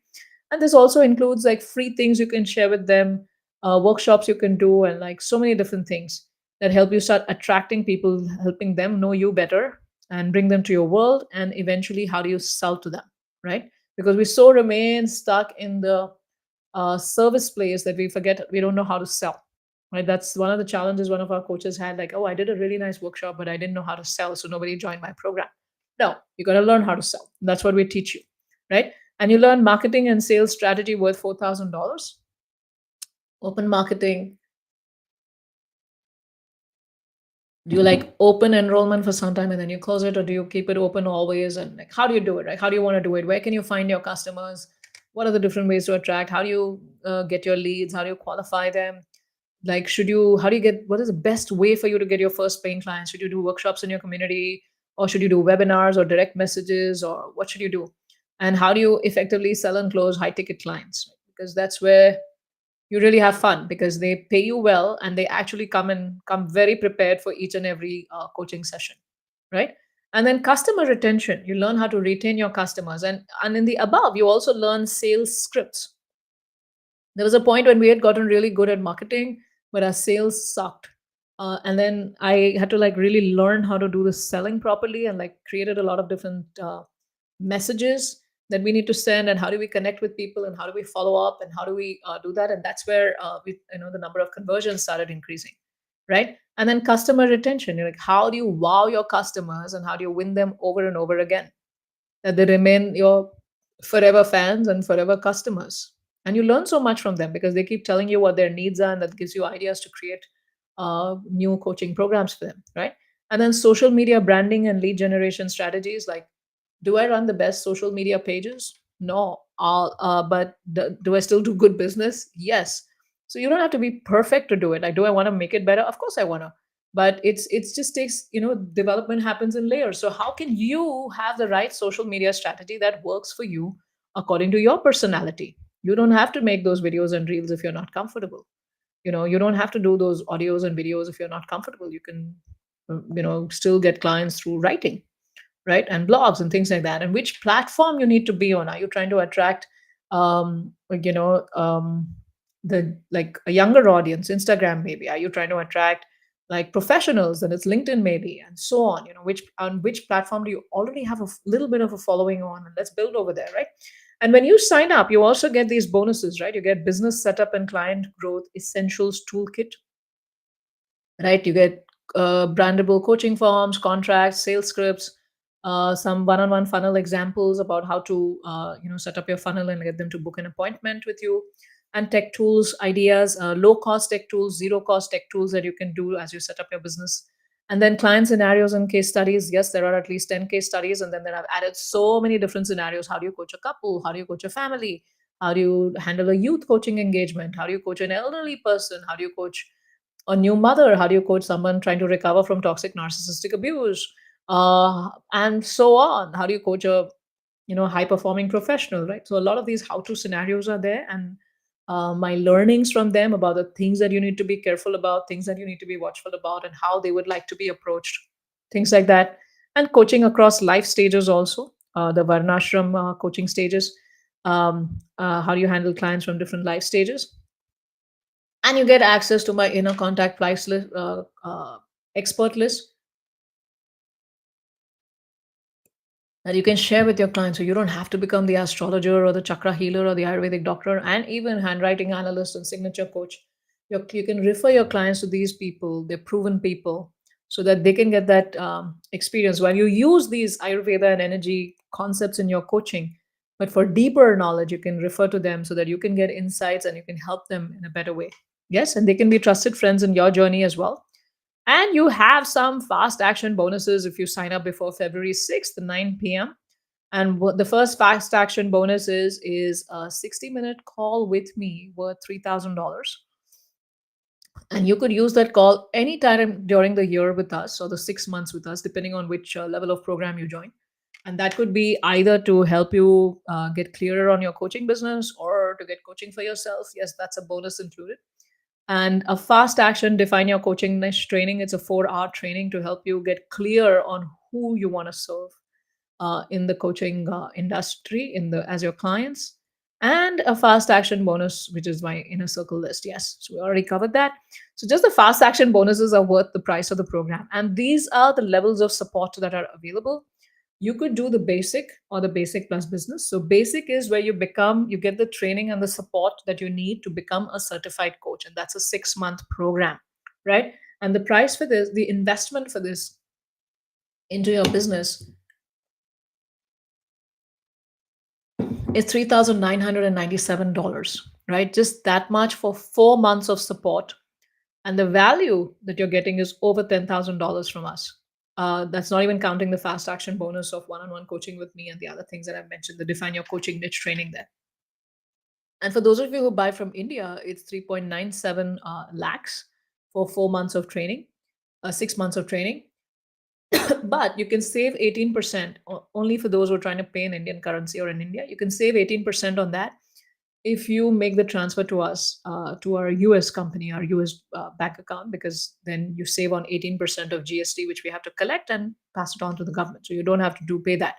And this also includes like free things you can share with them, workshops you can do, and like so many different things that help you start attracting people, helping them know you better and bring them to your world. And eventually, how do you sell to them, right? Because we so remain stuck in the service place that we forget we don't know how to sell, right? That's one of the challenges one of our coaches had, like, oh, I did a really nice workshop but I didn't know how to sell, so nobody joined my program. No, you got to learn how to sell. That's what we teach you, right? And you learn marketing and sales strategy worth $4,000. Open marketing. Do you like open enrollment for some time and then you close it, or do you keep it open always? And like, how do you do it, right? How do you want to do it? Where can you find your customers? What are the different ways to attract? How do you get your leads? How do you qualify them? Like, should you, how do you get, what is the best way for you to get your first paying clients? Should you do workshops in your community, or should you do webinars or direct messages, or what should you do? And how do you effectively sell and close high ticket clients? Because that's where you really have fun, because they pay you well and they actually come very prepared for each and every coaching session, right? And then customer retention, you learn how to retain your customers. And in the above, you also learn sales scripts. There was a point when we had gotten really good at marketing, but our sales sucked. And then I had to like really learn how to do the selling properly, and like created a lot of different messages that we need to send, and how do we connect with people, and how do we follow up, and how do we do that. And that's where the number of conversions started increasing, right? And then customer retention, you're like, how do you wow your customers and how do you win them over and over again, that they remain your forever fans and forever customers. And you learn so much from them because they keep telling you what their needs are, and that gives you ideas to create new coaching programs for them, right? And then social media branding and lead generation strategies, like, do I run the best social media pages? No. But do I still do good business? Yes. So you don't have to be perfect to do it. Like, do I want to make it better? Of course I want to. But it's just takes, development happens in layers. So how can you have the right social media strategy that works for you according to your personality? You don't have to make those videos and reels if you're not comfortable. You don't have to do those audios and videos if you're not comfortable. You can still get clients through writing, right? And blogs and things like that. And which platform you need to be on. Are you trying to attract like, the like a younger audience? Instagram maybe. Are you trying to attract like professionals? And it's LinkedIn maybe, and so on. Which platform do you already have a little bit of a following on, and let's build over there, right? And when you sign up, you also get these bonuses, right? You get business setup and client growth essentials toolkit, right? You get brandable coaching forms, contracts, sales scripts, some one-on-one funnel examples about how to set up your funnel and get them to book an appointment with you, and tech tools, ideas, low cost tech tools, zero cost tech tools that you can do as you set up your business. And then client scenarios and case studies. Yes, there are at least 10 case studies, and then I've added so many different scenarios. How do you coach a couple? How do you coach a family? How do you handle a youth coaching engagement? How do you coach an elderly person? How do you coach a new mother? How do you coach someone trying to recover from toxic narcissistic abuse? And so on. How do you coach a high performing professional, right? So a lot of these how to scenarios are there, and my learnings from them about the things that you need to be careful about, things that you need to be watchful about, and how they would like to be approached, things like that. And coaching across life stages also, the Varnashram coaching stages. How do you handle clients from different life stages? And you get access to my inner contact price list, expert list, that you can share with your clients. So you don't have to become the astrologer or the chakra healer or the Ayurvedic doctor, and even handwriting analyst and signature coach. You can refer your clients to these people, they're proven people, so that they can get that experience while you use these Ayurveda and energy concepts in your coaching. But for deeper knowledge, you can refer to them so that you can get insights and you can help them in a better way. Yes, and they can be trusted friends in your journey as well. And you have some fast action bonuses if you sign up before February 6th, 9 p.m. And what the first fast action bonus is a 60-minute call with me worth $3,000. And you could use that call anytime during the year with us, or the 6 months with us, depending on which level of program you join. And that could be either to help you get clearer on your coaching business, or to get coaching for yourself. Yes, that's a bonus included. And a fast action define your coaching niche training. It's a 4-hour training to help you get clear on who you want to serve in the coaching industry, in the as your clients. and a fast action bonus, which is my inner circle list. Yes, so we already covered that. So just the fast action bonuses are worth the price of the program, and these are the levels of support that are available. You could do the basic or the basic plus business. So basic is where you get the training and the support that you need to become a certified coach, and that's a 6 month program, right? And the price for this, the investment for this into your business is $3,997, right? Just that much for 4 months of support. And the value that you're getting is over $10,000 from us. That's not even counting the fast action bonus of one-on-one coaching with me and the other things that I've mentioned, the define your coaching niche training there. And for those of you who buy from India, it's 3.97 lakhs for 4 months of training, 6 months of training. But you can save 18% only for those who are trying to pay in Indian currency or in India. You can save 18% on that if you make the transfer to us, to our US company, our US bank account, because then you save on 18% of GST, which we have to collect and pass it on to the government. So you don't have to do pay that,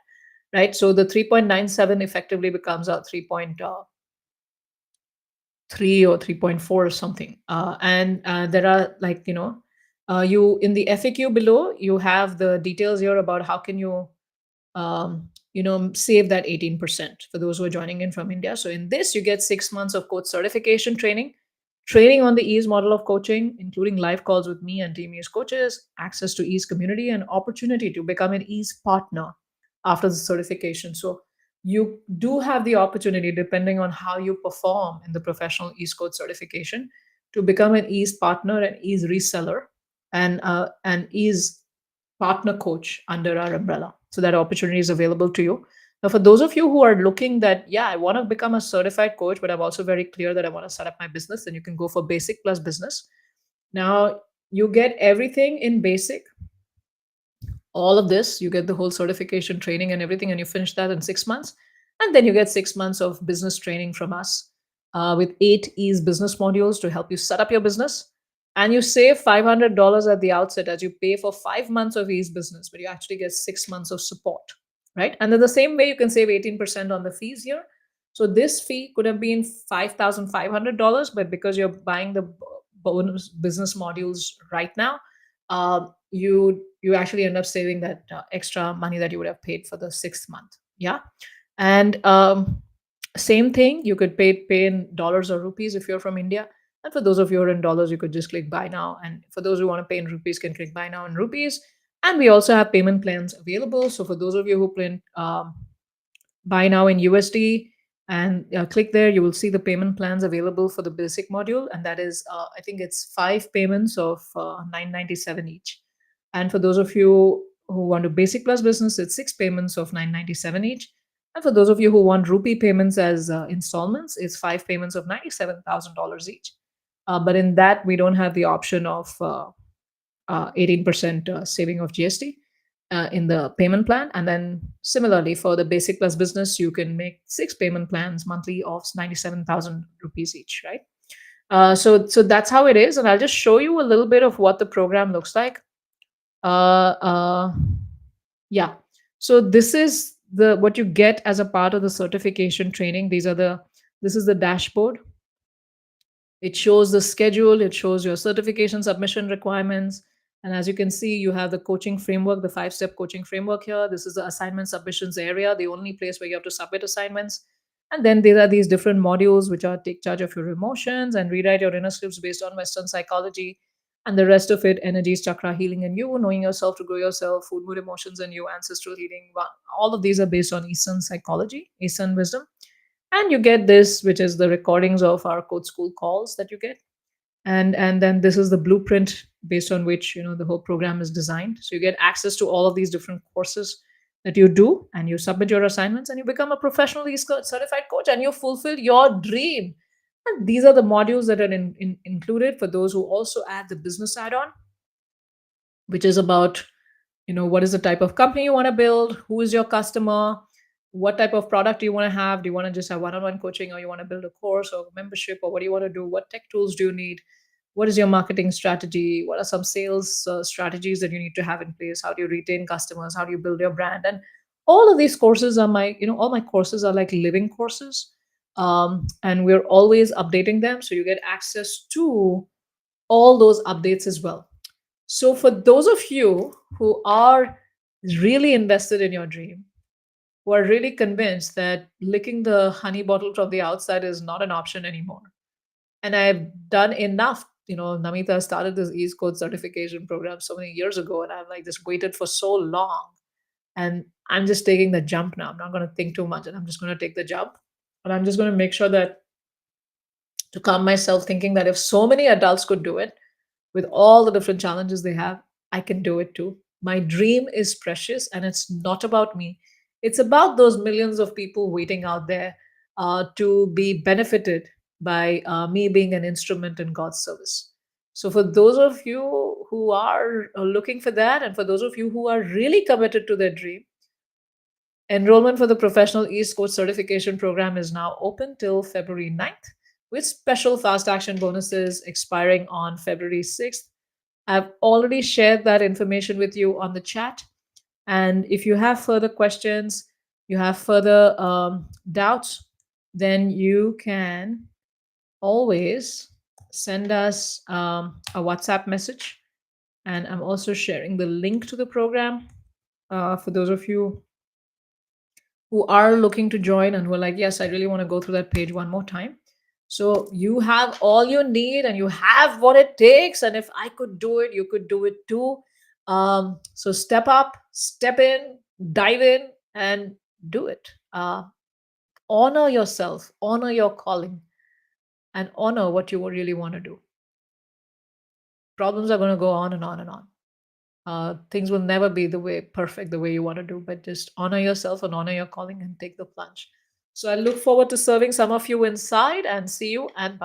right? So the 3.97 effectively becomes a 3.3 or 3.4 or something. And there are like, you in the FAQ below, you have the details here about how can you save that 18% for those who are joining in from India. So in this, you get 6 months of coach certification training on the ease model of coaching, including live calls with me and team ease coaches, access to ease community, and opportunity to become an ease partner after the certification. So you do have the opportunity, depending on how you perform in the professional ease coach certification, to become an ease partner, an ease reseller, and an ease partner coach under our umbrella. So that opportunity is available to you. Now, for those of you who are looking that, yeah, I want to become a certified coach, but I'm also very clear that I want to set up my business, then you can go for basic plus business. Now, you get everything in basic, all of this, you get the whole certification training and everything, and you finish that in 6 months. And then you get 6 months of business training from us with 8 E's business modules to help you set up your business. And you save $500 at the outset as you pay for 5 months of E's business, but you actually get 6 months of support, right? And then the same way, you can save 18% on the fees here. So this fee could have been $5,500, but because you're buying the bonus business modules right now, you actually end up saving that extra money that you would have paid for the 6th month. Yeah. And same thing, you could pay in dollars or rupees if you're from India. And for those of you who are in dollars, you could just click buy now. And for those who want to pay in rupees, can click buy now in rupees. And we also have payment plans available. So for those of you who plan buy now in USD and click there, you will see the payment plans available for the basic module. And that is, I think it's 5 payments of 997 each. And for those of you who want to basic plus business, it's 6 payments of 997 each. And for those of you who want rupee payments as installments, it's 5 payments of $97,000 each. But in that, we don't have the option of 18% saving of GST in the payment plan. And then similarly, for the basic plus business, you can make 6 payment plans monthly of 97,000 rupees each, right? So that's how it is. And I'll just show you a little bit of what the program looks like. Yeah. So this is the what you get as a part of the certification training. This is the dashboard. It shows the schedule, it shows your certification submission requirements. And as you can see, you have the coaching framework, the 5-step coaching framework here. This is the assignment submissions area, the only place where you have to submit assignments. And then there are these different modules, which are take charge of your emotions and rewrite your inner scripts based on Western psychology. And the rest of it, energies, chakra healing, and you, knowing yourself to grow yourself, food, mood, emotions, and you, ancestral healing. All of these are based on Eastern psychology, Eastern wisdom. And you get this, which is the recordings of our code school calls that you get. And then this is the blueprint based on which the whole program is designed. So you get access to all of these different courses that you do, and you submit your assignments, and you become a professionally certified coach, and you fulfill your dream. And these are the modules that are included for those who also add the business add-on, which is about what is the type of company you want to build, who is your customer, what type of product do you want to have? Do you want to just have one-on-one coaching, or you want to build a course or membership, or what do you want to do? What tech tools do you need? What is your marketing strategy? What are some sales strategies that you need to have in place? How do you retain customers? How do you build your brand? And all of these courses are all my courses are like living courses. And we're always updating them, so you get access to all those updates as well. So, for those of you who are really invested in your dream, who are really convinced that licking the honey bottle from the outside is not an option anymore, and I've done enough. Namita started this East Coast certification program so many years ago, and I've like just waited for so long, and I'm just taking the jump now. I'm not going to think too much, and I'm just going to take the jump, and I'm just going to make sure that to calm myself, thinking that if so many adults could do it, with all the different challenges they have, I can do it too. My dream is precious and it's not about me. It's about those millions of people waiting out there to be benefited by me being an instrument in God's service. So, for those of you who are looking for that, and for those of you who are really committed to their dream, enrollment for the Professional East Coast Certification Program is now open till February 9th, with special fast action bonuses expiring on February 6th. I've already shared that information with you on the chat. And if you have further questions, you have further doubts, then you can always send us a WhatsApp message. And I'm also sharing the link to the program for those of you who are looking to join and who are like, yes, I really want to go through that page one more time. So you have all you need and you have what it takes. And if I could do it, you could do it too. So step up, step in, dive in, and do it. Honor yourself, honor your calling, and honor what you really want to do. Problems are going to go on and on and on. Things will never be the way perfect the way you want to do, but just honor yourself and honor your calling and take the plunge. So I look forward to serving some of you inside, and see you, and bye.